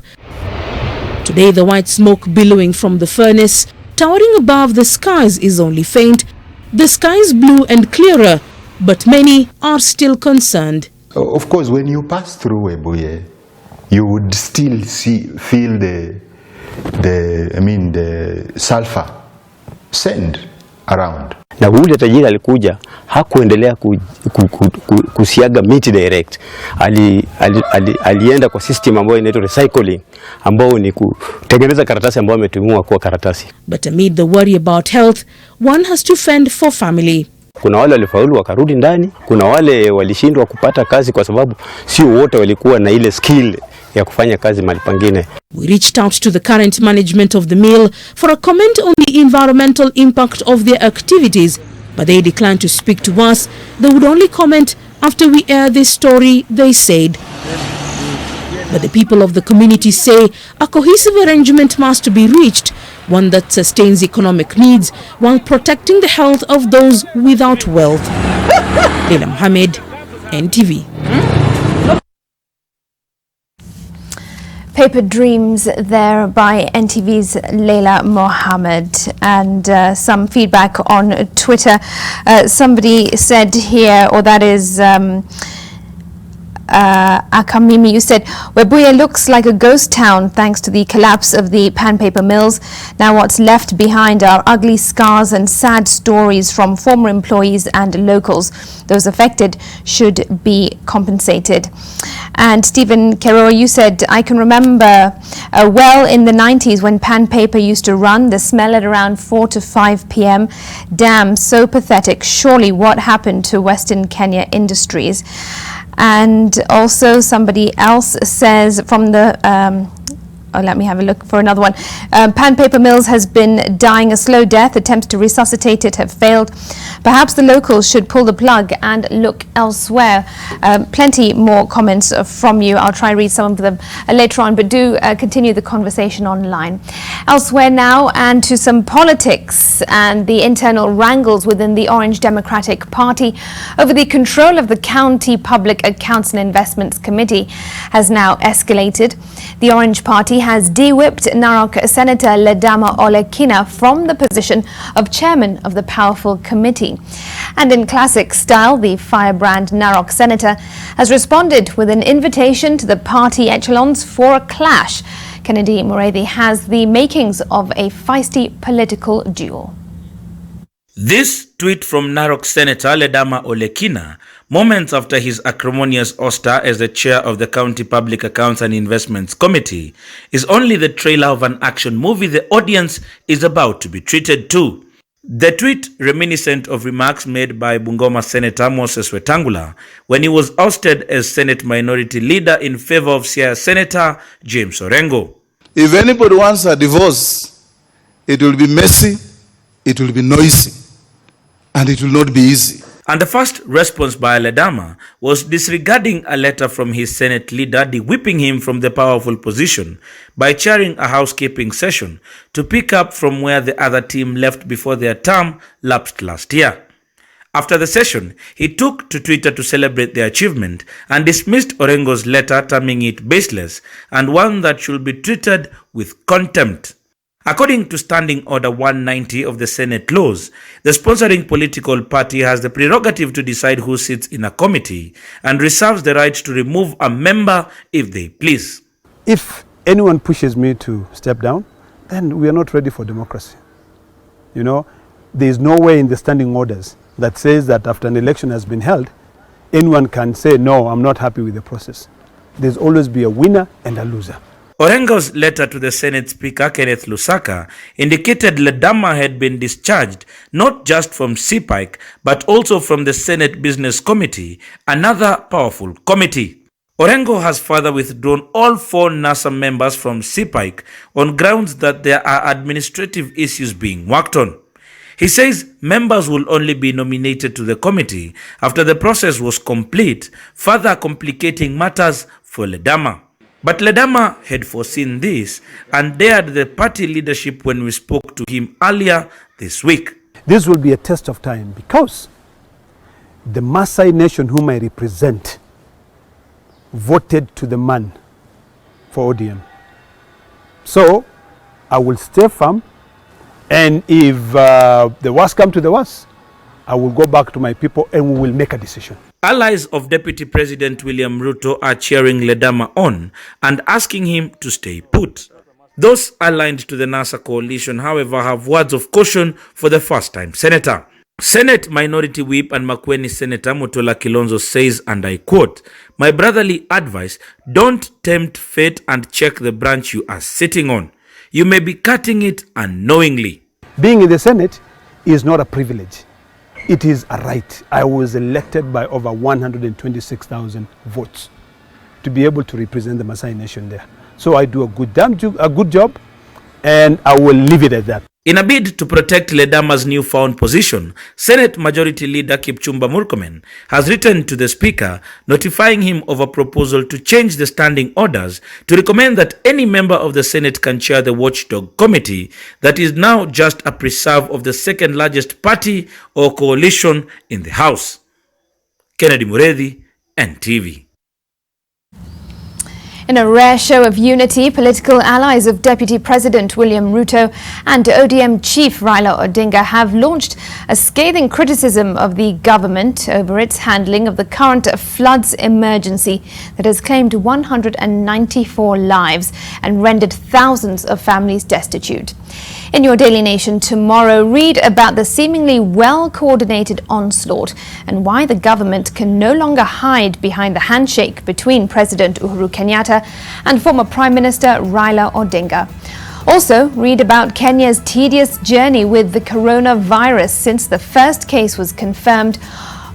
Today, the white smoke billowing from the furnace, towering above the skies, is only faint. The sky is blue and clearer, but many are still concerned. Of course, when you pass through Webuye, you would still feel the sulfur send around. Na ule tajiri alikuja hakuendelea kusiaga miti direct. Alienda kwa system ambayo inaitwa recycling, ambao ni kutengeneza karatasi ambayo ametumwa kwa karatasi. But amid the worry about health, one has to fend for family. Kuna wale walifaulu wakarudi ndani, kuna wale walishindwa kupata kazi kwa sababu sio wote walikuwa na ile skill ya kufanya kazi mahali pengine. We reached out to the current management of the mill for a comment on the environmental impact of their activities, but they declined to speak to us. They would only comment after we air this story, they said. But the people of the community say a cohesive arrangement must be reached, one that sustains economic needs while protecting the health of those without wealth. Leila Mohammed, NTV. Paper Dreams there by NTV's Leila Mohammed. And some feedback on Twitter. Somebody said here, or that is Akamimi, you said, Webuye looks like a ghost town thanks to the collapse of the pan paper mills. Now what's left behind are ugly scars and sad stories from former employees and locals. Those affected should be compensated. And Stephen Kero, you said, I can remember well in the 90s when pan paper used to run, the smell at around 4 to 5 p.m. Damn, so pathetic. Surely what happened to Western Kenya Industries? And also somebody else says from the let me have a look for another one. Pan paper mills has been dying a slow death. Attempts to resuscitate it have failed. Perhaps the locals should pull the plug and look elsewhere. Plenty more comments from you. I'll try and read some of them later on, but do continue the conversation online. Elsewhere now, and to some politics and the internal wrangles within the Orange Democratic Party over the control of the County Public Accounts and Investments Committee has now escalated. The Orange Party has de-whipped Narok Senator Ledama Olekina from the position of chairman of the powerful committee. And in classic style, the firebrand Narok Senator has responded with an invitation to the party echelons for a clash. Kennedy Mureithi has the makings of a feisty political duel. This tweet from Narok Senator Ledama Olekina, moments after his acrimonious ouster as the chair of the County Public Accounts and Investments Committee, is only the trailer of an action movie the audience is about to be treated to. The tweet reminiscent of remarks made by Bungoma Senator Moses Wetangula when he was ousted as Senate Minority Leader in favor of Siaya Senator James Orengo. If anybody wants a divorce, it will be messy, it will be noisy, and it will not be easy. And the first response by Ledama was disregarding a letter from his Senate leader de-whipping him from the powerful position by chairing a housekeeping session to pick up from where the other team left before their term lapsed last year. After the session, he took to Twitter to celebrate the achievement and dismissed Orengo's letter, terming it baseless and one that should be treated with contempt. According to Standing Order 190 of the Senate laws, the sponsoring political party has the prerogative to decide who sits in a committee and reserves the right to remove a member if they please. If anyone pushes me to step down, then we are not ready for democracy. You know, there is no way in the standing orders that says that after an election has been held, anyone can say, no, I'm not happy with the process. There's always be a winner and a loser. Orengo's letter to the Senate Speaker, Kenneth Lusaka, indicated Ledama had been discharged not just from CPIC, but also from the Senate Business Committee, another powerful committee. Orengo has further withdrawn all 4 NASA members from CPIC on grounds that there are administrative issues being worked on. He says members will only be nominated to the committee after the process was complete, further complicating matters for Ledama. But Ledama had foreseen this and dared the party leadership when we spoke to him earlier this week. This will be a test of time because the Maasai nation whom I represent voted to the man for ODM. So I will stay firm, and if the worst come to the worst, I will go back to my people and we will make a decision. Allies of Deputy President William Ruto are cheering Ledama on and asking him to stay put. Those aligned to the NASA coalition, however, have words of caution for the first-time senator. Senate Minority Whip and Makueni Senator Mutola Kilonzo says, and I quote, "My brotherly advice, don't tempt fate and check the branch you are sitting on. You may be cutting it unknowingly." Being in the Senate is not a privilege. It is a right. I was elected by over 126,000 votes to be able to represent the Maasai nation there. So I do a good job, and I will leave it at that. In a bid to protect Ledama's newfound position, Senate Majority Leader Kipchumba Murkomen has written to the Speaker notifying him of a proposal to change the standing orders to recommend that any member of the Senate can chair the Watchdog Committee that is now just a preserve of the second largest party or coalition in the House. Kennedy Muredi, NTV. In a rare show of unity, political allies of Deputy President William Ruto and ODM Chief Raila Odinga have launched a scathing criticism of the government over its handling of the current floods emergency that has claimed 194 lives and rendered thousands of families destitute. In your Daily Nation tomorrow, read about the seemingly well-coordinated onslaught and why the government can no longer hide behind the handshake between President Uhuru Kenyatta and former Prime Minister Raila Odinga. Also, read about Kenya's tedious journey with the coronavirus since the first case was confirmed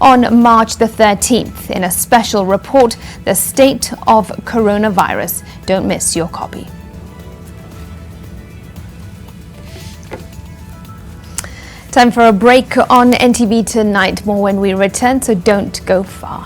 on March the 13th in a special report, The State of Coronavirus. Don't miss your copy. Time for a break on NTV tonight. More when we return, so don't go far.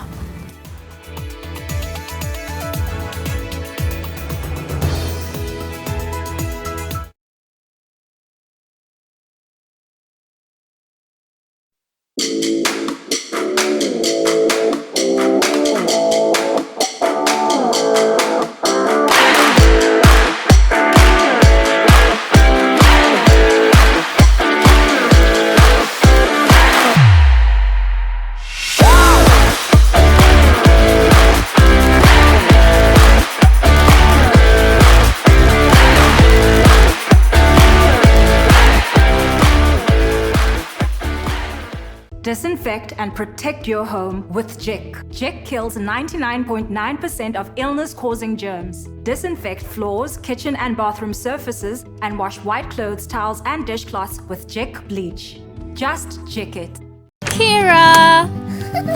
Disinfect and protect your home with Jik. Jik kills 99.9% of illness-causing germs. Disinfect floors, kitchen and bathroom surfaces, and wash white clothes, towels and dishcloths with Jik bleach. Just Jik it. Kira!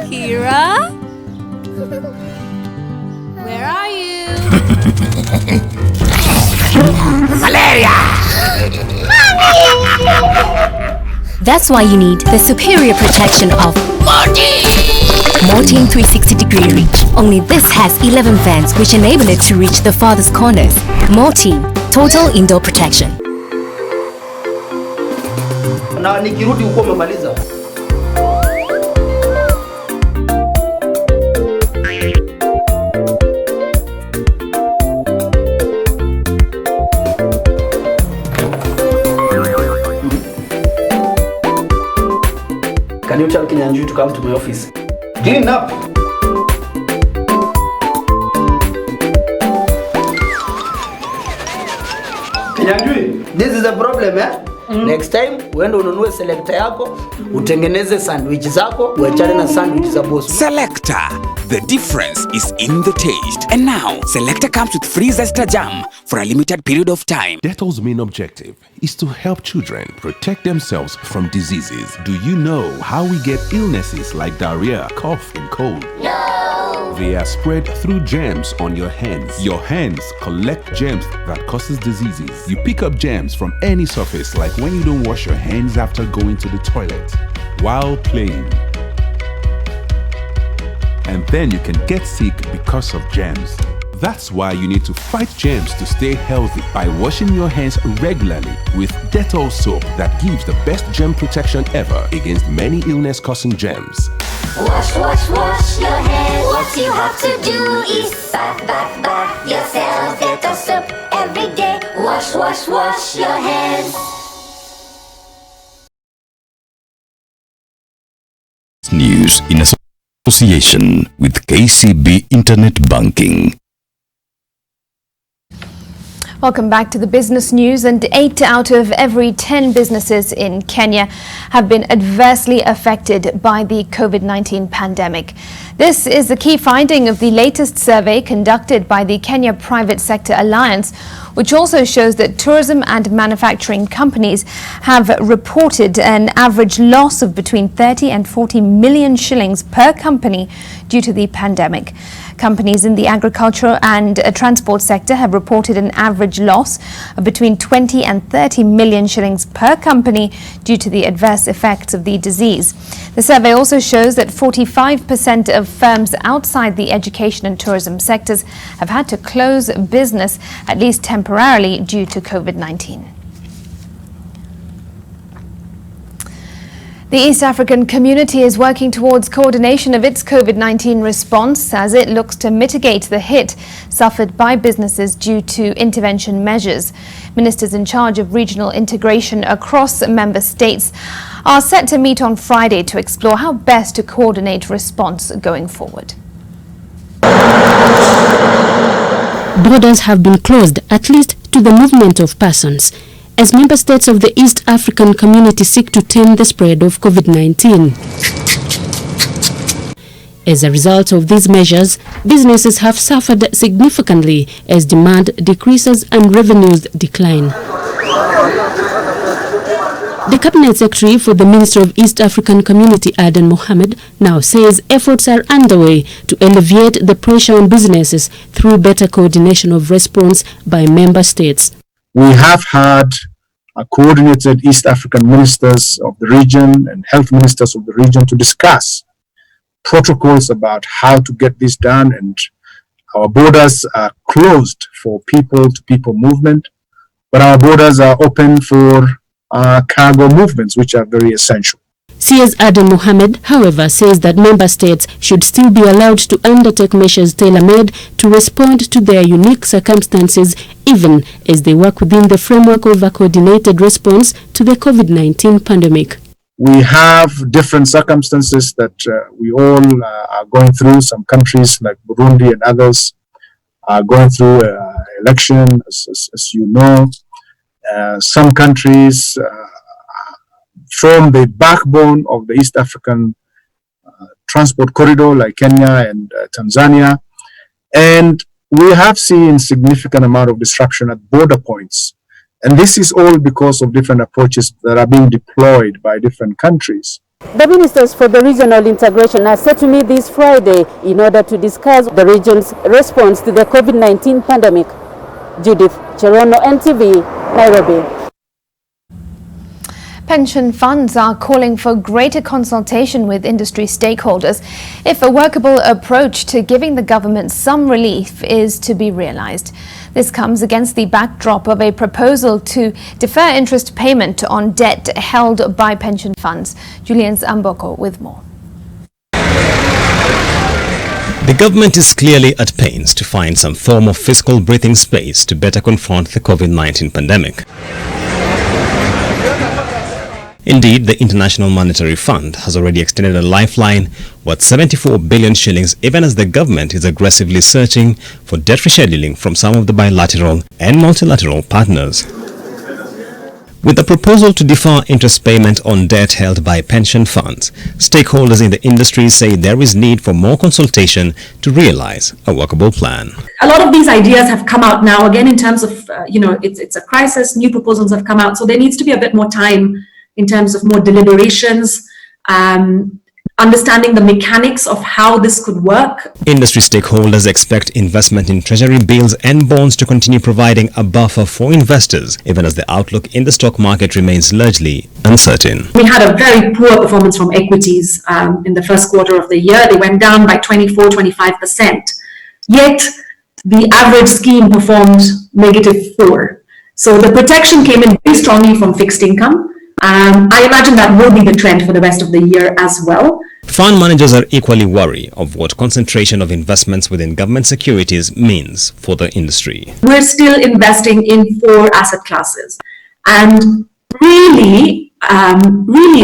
Kira? Where are you? Malaria! That's why you need the superior protection of Mortein 360-degree reach. Only this has 11 fans which enable it to reach the farthest corners. Mortein, total indoor protection. Na nikirudi uko umemaliza. Can you tell Kinyanjui to come to my office? Clean up! Kinyanjui, this is a problem, eh? Next time, uende ununue selector yako, utengeneze sandwich zako, uachane na sandwich za boss. Selector. The difference is in the taste. And now, Selector comes with free Zesta Jam for a limited period of time. Dettol's main objective is to help children protect themselves from diseases. Do you know how we get illnesses like diarrhea, cough, and cold? No! They are spread through germs on your hands. Your hands collect germs that causes diseases. You pick up germs from any surface, like when you don't wash your hands after going to the toilet, while playing. And then you can get sick because of germs. That's why you need to fight germs to stay healthy by washing your hands regularly with Dettol soap that gives the best germ protection ever against many illness-causing germs. Wash, wash, wash your hands. What you have to do is bath yourself. Dettol soap every day. Wash, wash, wash your hands. News in association with KCB Internet Banking. Welcome back to the business news. And 8 out of every 10 businesses in Kenya have been adversely affected by the COVID-19 pandemic. This is the key finding of the latest survey conducted by the Kenya Private Sector Alliance, which also shows that tourism and manufacturing companies have reported an average loss of between 30 and 40 million shillings per company due to the pandemic. Companies in the agricultural and transport sector have reported an average loss of between 20 and 30 million shillings per company due to the adverse effects of the disease. The survey also shows that 45% of firms outside the education and tourism sectors have had to close business, at least temporarily, due to COVID-19. The East African community is working towards coordination of its COVID-19 response as it looks to mitigate the hit suffered by businesses due to intervention measures. Ministers in charge of regional integration across member states are set to meet on Friday to explore how best to coordinate response going forward. Borders have been closed, at least to the movement of persons, as member states of the East African community seek to tame the spread of COVID-19. As a result of these measures, businesses have suffered significantly as demand decreases and revenues decline. The Cabinet Secretary for the Ministry of East African Community, Aden Mohamed, now says efforts are underway to alleviate the pressure on businesses through better coordination of response by member states. We have had coordinated East African ministers of the region and health ministers of the region to discuss protocols about how to get this done, and our borders are closed for people-to-people movement, but our borders are open for cargo movements, which are very essential. CS Aden Mohamed, however, says that member states should still be allowed to undertake measures tailor-made to respond to their unique circumstances, even as they work within the framework of a coordinated response to the COVID-19 pandemic. We have different circumstances that we all are going through. Some countries like Burundi and others are going through election, as you know. Some countries form the backbone of the East African transport corridor, like Kenya and Tanzania. And we have seen significant amount of disruption at border points. And this is all because of different approaches that are being deployed by different countries. The ministers for the regional integration are set to meet this Friday in order to discuss the region's response to the COVID-19 pandemic. Judith Cherono, NTV, Nairobi. Pension funds are calling for greater consultation with industry stakeholders if a workable approach to giving the government some relief is to be realized. This comes against the backdrop of a proposal to defer interest payment on debt held by pension funds. Julian's Amboko with more. The government is clearly at pains to find some form of fiscal breathing space to better confront the COVID-19 pandemic. Indeed, the International Monetary Fund has already extended a lifeline worth 74 billion shillings, even as the government is aggressively searching for debt rescheduling from some of the bilateral and multilateral partners. With the proposal to defer interest payment on debt held by pension funds, stakeholders in the industry say there is need for more consultation to realize a workable plan. A lot of these ideas have come out now, again, in terms of, it's a crisis, new proposals have come out. So there needs to be a bit more time in terms of more deliberations, understanding the mechanics of how this could work. Industry stakeholders expect investment in treasury bills and bonds to continue providing a buffer for investors, even as the outlook in the stock market remains largely uncertain. We had a very poor performance from equities in the first quarter of the year. They went down by 24-25%. Yet the average scheme performed -4%. So the protection came in very strongly from fixed income. I imagine that will be the trend for the rest of the year as well. Fund managers are equally worried of what concentration of investments within government securities means for the industry. We're still investing in 4 asset classes. And really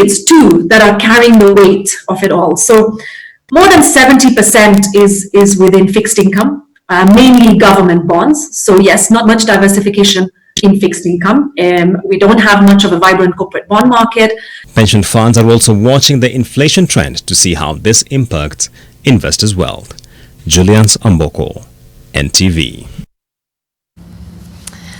it's 2 that are carrying the weight of it all. So more than 70% is within fixed income, mainly government bonds. So yes, not much diversification in fixed income. We don't have much of a vibrant corporate bond market. Pension funds are also watching the inflation trend to see how this impacts investors' wealth. Julian's Amboko, NTV.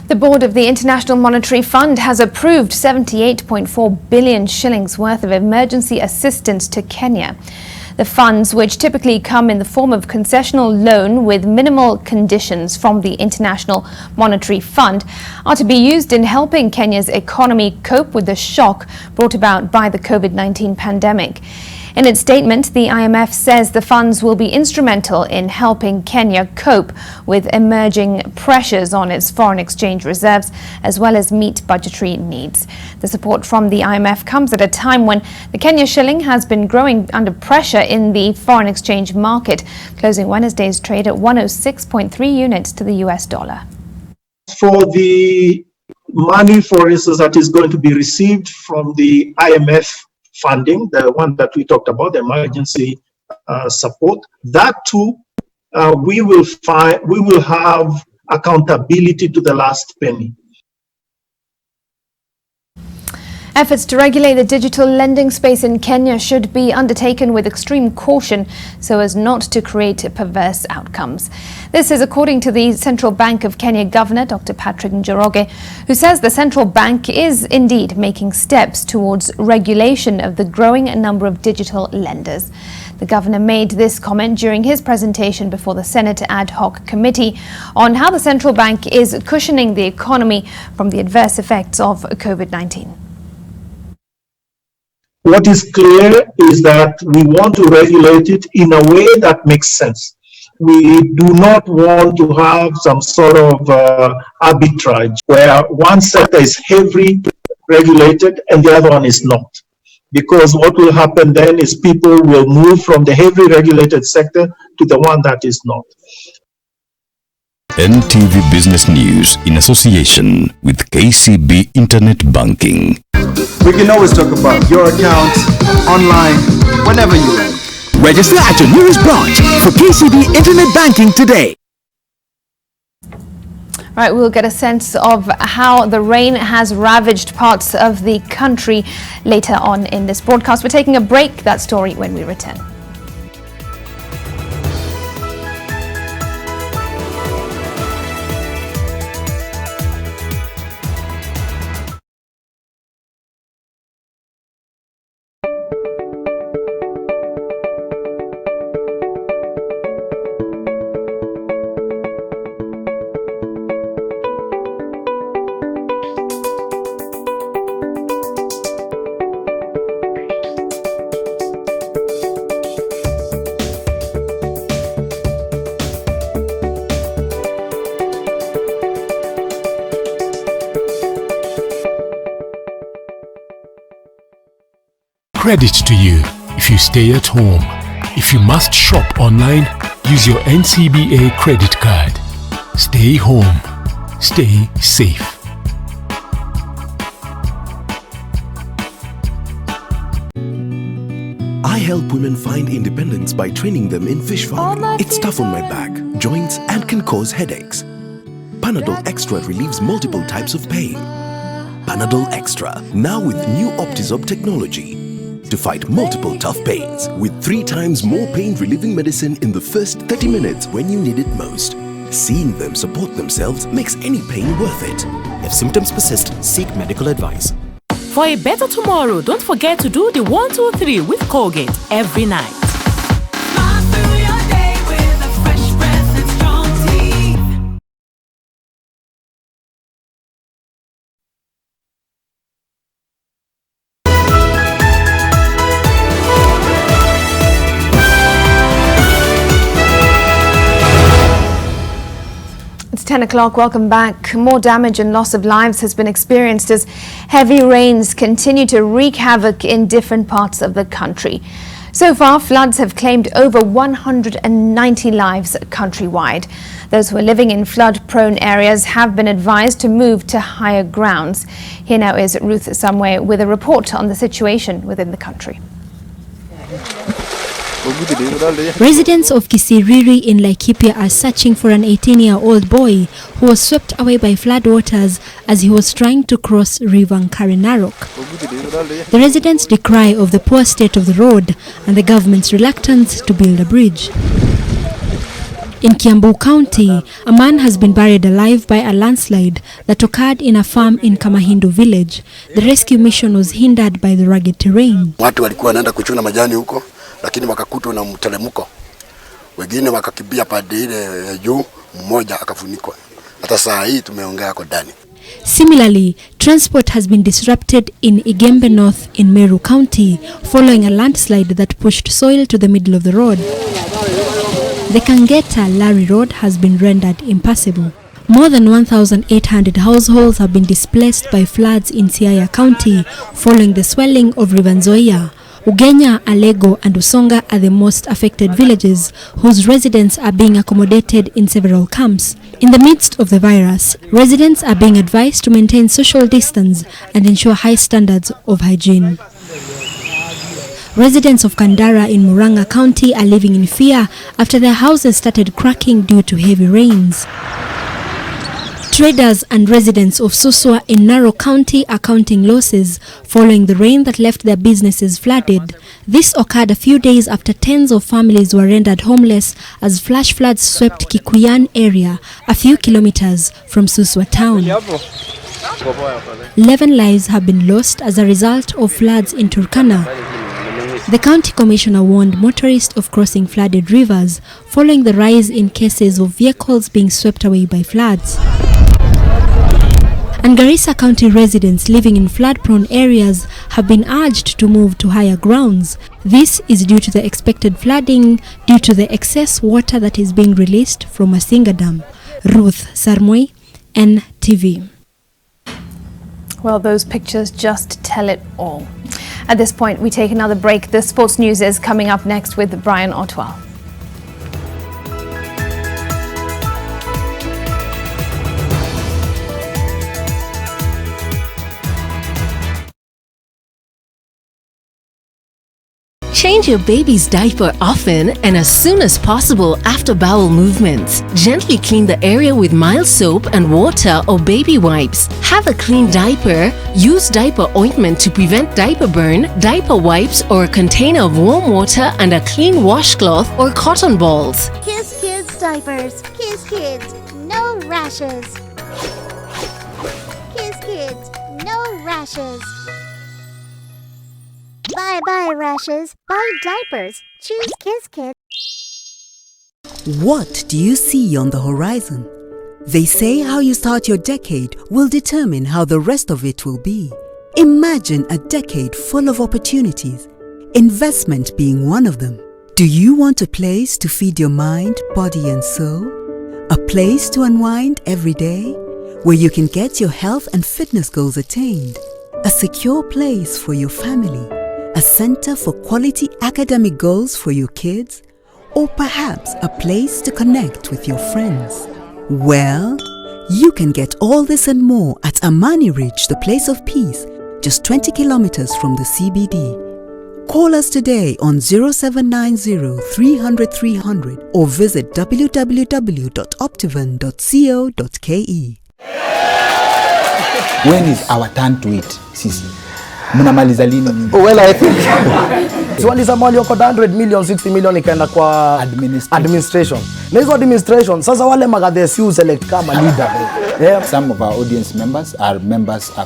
The board of the International Monetary Fund has approved 78.4 billion shillings worth of emergency assistance to Kenya. The funds, which typically come in the form of concessional loan with minimal conditions from the International Monetary Fund, are to be used in helping Kenya's economy cope with the shock brought about by the COVID-19 pandemic. In its statement, the IMF says the funds will be instrumental in helping Kenya cope with emerging pressures on its foreign exchange reserves, as well as meet budgetary needs. The support from the IMF comes at a time when the Kenya shilling has been growing under pressure in the foreign exchange market, closing Wednesday's trade at 106.3 units to the US dollar. For the money, for instance, that is going to be received from the IMF funding, the one that we talked about, the emergency support, that too, we will have accountability to the last penny. Efforts to regulate the digital lending space in Kenya should be undertaken with extreme caution so as not to create perverse outcomes. This is according to the Central Bank of Kenya Governor, Dr. Patrick Njoroge, who says the central bank is indeed making steps towards regulation of the growing number of digital lenders. The governor made this comment during his presentation before the Senate Ad Hoc Committee on how the central bank is cushioning the economy from the adverse effects of COVID-19. What is clear is that we want to regulate it in a way that makes sense. We do not want to have some sort of arbitrage where one sector is heavily regulated and the other one is not. Because what will happen then is people will move from the heavily regulated sector to the one that is not. NTV Business News in association with KCB Internet Banking. We can always talk about your account online whenever you like. Register at your nearest branch for KCB Internet Banking today. Right, we'll get a sense of how the rain has ravaged parts of the country later on in this broadcast. We're taking a break. That story when we return. Credit to you if you stay at home. If you must shop online, use your NCBA credit card. Stay home. Stay safe. I help women find independence by training them in fish farming. It's tough on my back, joints, and can cause headaches. Panadol Extra relieves multiple types of pain. Panadol Extra, now with new Optizorb technology to fight multiple tough pains with 3 times more pain-relieving medicine in the first 30 minutes when you need it most. Seeing them support themselves makes any pain worth it. If symptoms persist, seek medical advice. For a better tomorrow, don't forget to do the 1, 2, 3 with Colgate every night. It's 10 o'clock. Welcome back. More damage and loss of lives has been experienced as heavy rains continue to wreak havoc in different parts of the country. So far, floods have claimed over 190 lives countrywide. Those who are living in flood-prone areas have been advised to move to higher grounds. Here now is Ruth Samwe with a report on the situation within the country. Residents of Kisiriri in Laikipia are searching for an 18-year-old boy who was swept away by floodwaters as he was trying to cross River Nkarinarok. The residents decry of the poor state of the road and the government's reluctance to build a bridge. In Kiambu County, a man has been buried alive by a landslide that occurred in a farm in Kamahindu village. The rescue mission was hindered by the rugged terrain. Watu walikuwa wanaenda kuchuna majani huko, lakini wakakutwa na mteremko. Wengine wakakimbia pande ile ya juu, mmoja akafunikwa. Hata saa hii tumeongea hapo ndani. Similarly, transport has been disrupted in Igembe North in Meru County following a landslide that pushed soil to the middle of the road. The Kangeta-Lari Road has been rendered impassable. More than 1,800 households have been displaced by floods in Siaya County following the swelling of River Nzoia. Ugenya, Alego and Usonga are the most affected villages, whose residents are being accommodated in several camps. In the midst of the virus, residents are being advised to maintain social distance and ensure high standards of hygiene. Residents of Kandara in Muranga County are living in fear after their houses started cracking due to heavy rains. Traders and residents of Suswa in Narok County are counting losses following the rain that left their businesses flooded. This occurred a few days after tens of families were rendered homeless as flash floods swept Kikuyan area, a few kilometers from Suswa town. 11 lives have been lost as a result of floods in Turkana. The county commissioner warned motorists of crossing flooded rivers following the rise in cases of vehicles being swept away by floods. And Garissa County residents living in flood-prone areas have been urged to move to higher grounds. This is due to the expected flooding due to the excess water that is being released from Masinga Dam. Ruth Sarmoi, NTV. Well, those pictures just tell it all. At this point, we take another break. The sports news is coming up next with Brian Otwell. Change your baby's diaper often and as soon as possible after bowel movements. Gently clean the area with mild soap and water or baby wipes. Have a clean diaper. Use diaper ointment to prevent diaper burn, diaper wipes or a container of warm water and a clean washcloth or cotton balls. Kiss Kids diapers. Kiss Kids. No rashes. Kiss Kids. No rashes. Bye-bye rashes. Buy diapers. Choose Kiss Kids. What do you see on the horizon? They say how you start your decade will determine how the rest of it will be. Imagine a decade full of opportunities, investment being one of them. Do you want a place to feed your mind, body and soul? A place to unwind every day, where you can get your health and fitness goals attained? A secure place for your family? A center for quality academic goals for your kids? Or perhaps a place to connect with your friends? Well, you can get all this and more at Amani Ridge, the place of peace, just 20 kilometers from the CBD. Call us today on 0790 300 300 or visit www.optivan.co.ke. When is our turn to eat? Sisi. Mnamaliza lini? Well, I think walisema waliokota 100 million, 60 million ikaenda kwa administration. Na hizo administration, sasa wale magadhesi select kama leader. Yeah. Some of our audience members are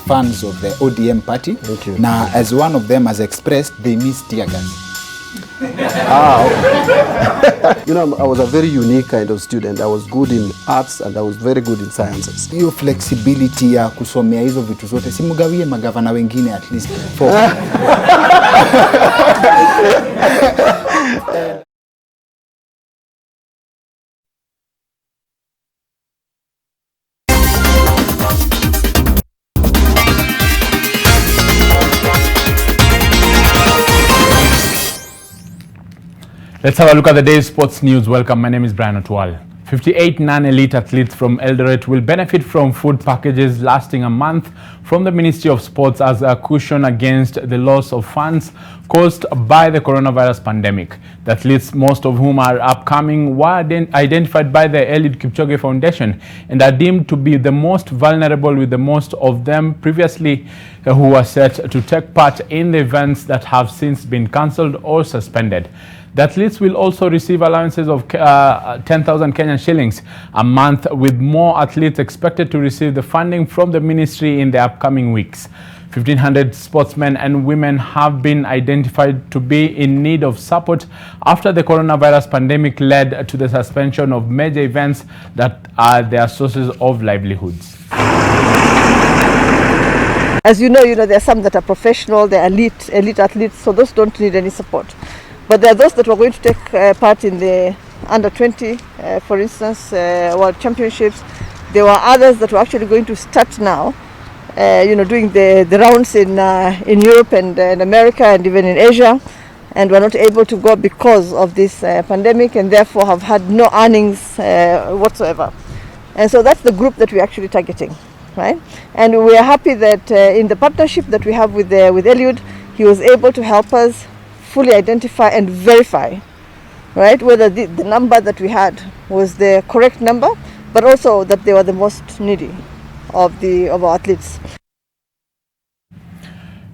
fans of the ODM party. Now, as one of them has expressed, they miss tear gas. Okay. You know, I was a very unique kind of student. I was good in arts and I was very good in sciences. Hiyo flexibility ya kusomea hizo vitu zote, si mugawie magavana wengine at least. Let's have a look at the day's sports news. Welcome, my name is Brian Otwal. 58 non-elite athletes from Eldoret will benefit from food packages lasting a month from the Ministry of Sports as a cushion against the loss of funds caused by the coronavirus pandemic. The athletes, most of whom are upcoming, were identified by the Eliud Kipchoge Foundation and are deemed to be the most vulnerable, with the most of them previously who were set to take part in the events that have since been cancelled or suspended. The athletes will also receive allowances of 10,000 Kenyan shillings a month, with more athletes expected to receive the funding from the ministry in the upcoming weeks. 1,500 sportsmen and women have been identified to be in need of support after the coronavirus pandemic led to the suspension of major events that are their sources of livelihoods. As you know, there are some that are professional, they're elite athletes, so those don't need any support. But there are those that were going to take part in the under 20, for instance, World Championships. There were others that were actually going to start now, doing the rounds in Europe and in America and even in Asia, and were not able to go because of this pandemic, and therefore have had no earnings whatsoever. And so that's the group that we're actually targeting, right? And we are happy that in the partnership that we have with Eliud, he was able to help us fully identify and verify, right, whether the number that we had was the correct number, but also that they were the most needy of our athletes.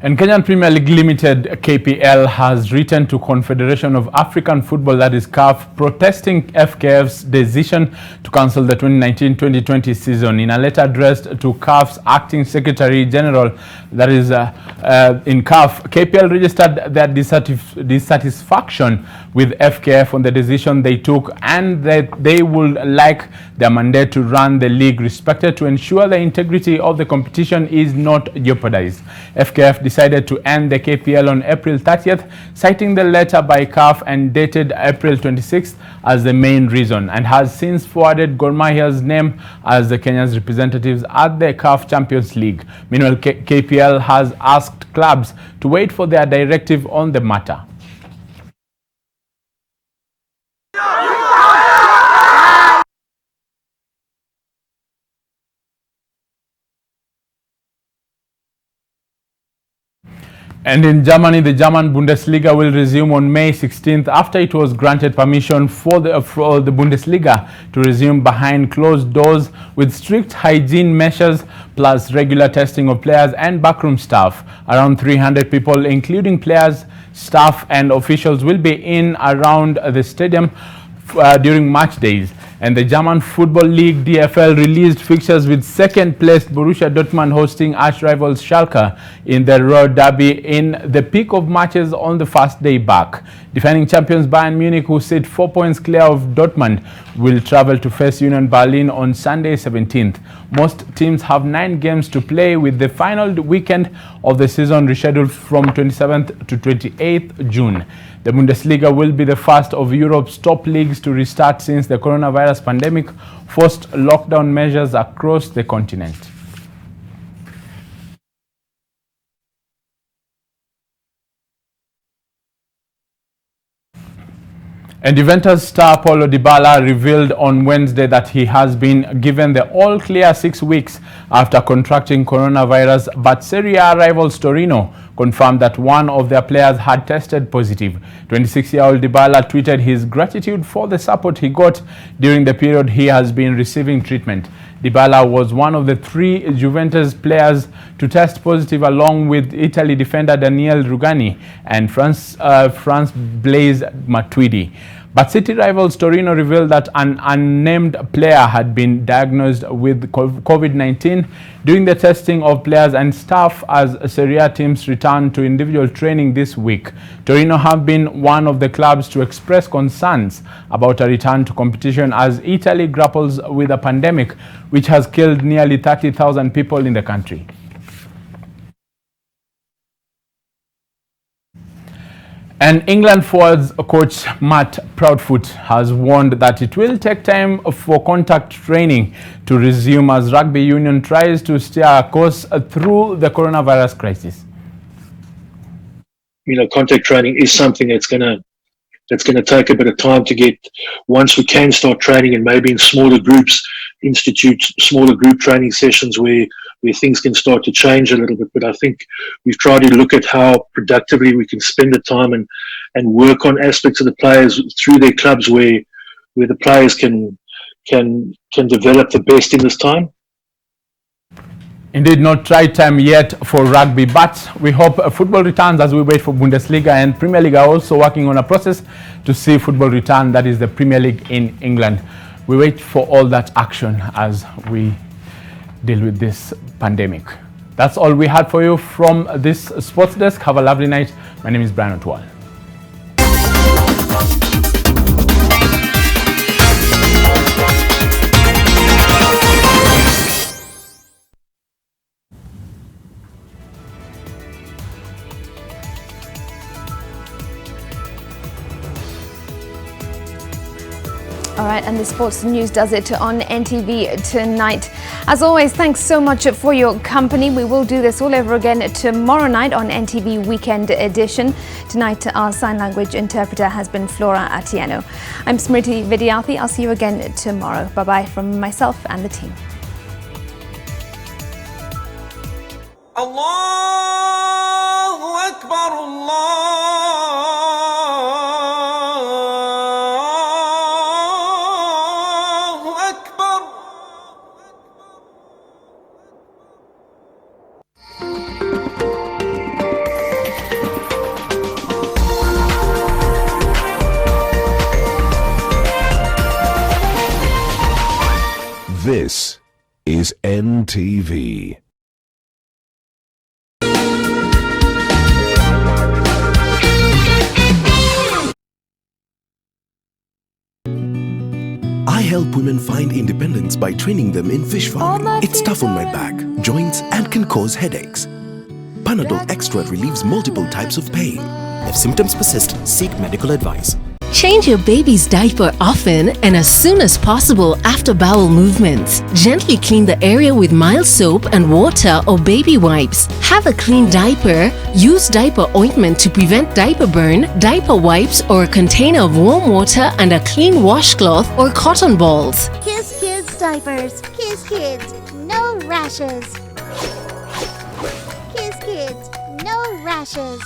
And Kenyan Premier League Limited, KPL, has written to Confederation of African Football, that is CAF, protesting FKF's decision to cancel the 2019-2020 season. In a letter addressed to CAF's Acting Secretary General, that is in CAF, KPL registered their dissatisfaction with FKF on the decision they took, and that they would like their mandate to run the league respected to ensure the integrity of the competition is not jeopardized. FKF decided to end the KPL on April 30th, citing the letter by CAF and dated April 26th as the main reason, and has since forwarded Gor Mahia's name as the Kenya's representatives at the CAF Champions League. Meanwhile, KPL has asked clubs to wait for their directive on the matter. And in Germany, the German Bundesliga will resume on May 16th after it was granted permission for the Bundesliga to resume behind closed doors with strict hygiene measures plus regular testing of players and backroom staff. Around 300 people, including players, staff and officials, will be in around the stadium during match days. And the German Football League DFL released fixtures with second-placed Borussia Dortmund hosting arch-rivals Schalke in the Ruhr Derby in the peak of matches on the first day back. Defending champions Bayern Munich, who sit 4 points clear of Dortmund, will travel to face Union Berlin on Sunday 17th. Most teams have 9 games to play, with the final weekend of the season rescheduled from 27th to 28th June. The Bundesliga will be the first of Europe's top leagues to restart since the coronavirus pandemic forced lockdown measures across the continent. And Juventus star Paulo Dybala revealed on Wednesday that he has been given the all-clear 6 weeks after contracting coronavirus, but Serie A rivals Torino confirmed that one of their players had tested positive. 26-year-old Dybala tweeted his gratitude for the support he got during the period he has been receiving treatment. Dybala was one of the 3 Juventus players to test positive, along with Italy defender Daniele Rugani and France Blaise Matuidi. But City rivals Torino revealed that an unnamed player had been diagnosed with COVID-19 during the testing of players and staff as Serie A teams return to individual training this week. Torino have been one of the clubs to express concerns about a return to competition as Italy grapples with a pandemic which has killed nearly 30,000 people in the country. And England forwards coach Matt Proudfoot has warned that it will take time for contact training to resume as rugby union tries to steer a course through the coronavirus crisis. You know, contact training is something that's going to take a bit of time to get. Once we can start training, and maybe in smaller groups, institute smaller group training sessions where things can start to change a little bit. But I think we've tried to look at how productively we can spend the time and work on aspects of the players through their clubs where the players can develop the best in this time. Indeed, not try time yet for rugby, but we hope football returns as we wait for Bundesliga, and Premier League are also working on a process to see football return, that is the Premier League in England. We wait for all that action as we deal with this pandemic. That's all we had for you from this sports desk. Have a lovely night. My name is Brian Otwal. All right, and the sports news does it on NTV tonight. As always, thanks so much for your company. We will do this all over again tomorrow night on NTV Weekend Edition. Tonight, our sign language interpreter has been Flora Atieno. I'm Smriti Vidyarthi. I'll see you again tomorrow. Bye-bye from myself and the team. Allahu Akbar, Allahu Akbar. This is NTV. I help women find independence by training them in fish farming. It's tough on my back, joints, and can cause headaches. Panadol Extra relieves multiple types of pain. If symptoms persist, seek medical advice. Change your baby's diaper often and as soon as possible after bowel movements. Gently clean the area with mild soap and water or baby wipes. Have a clean diaper. Use diaper ointment to prevent diaper burn, diaper wipes or a container of warm water and a clean washcloth or cotton balls. Kiss Kids diapers. Kiss Kids. No rashes. Kiss Kids. No rashes.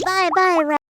Bye-bye.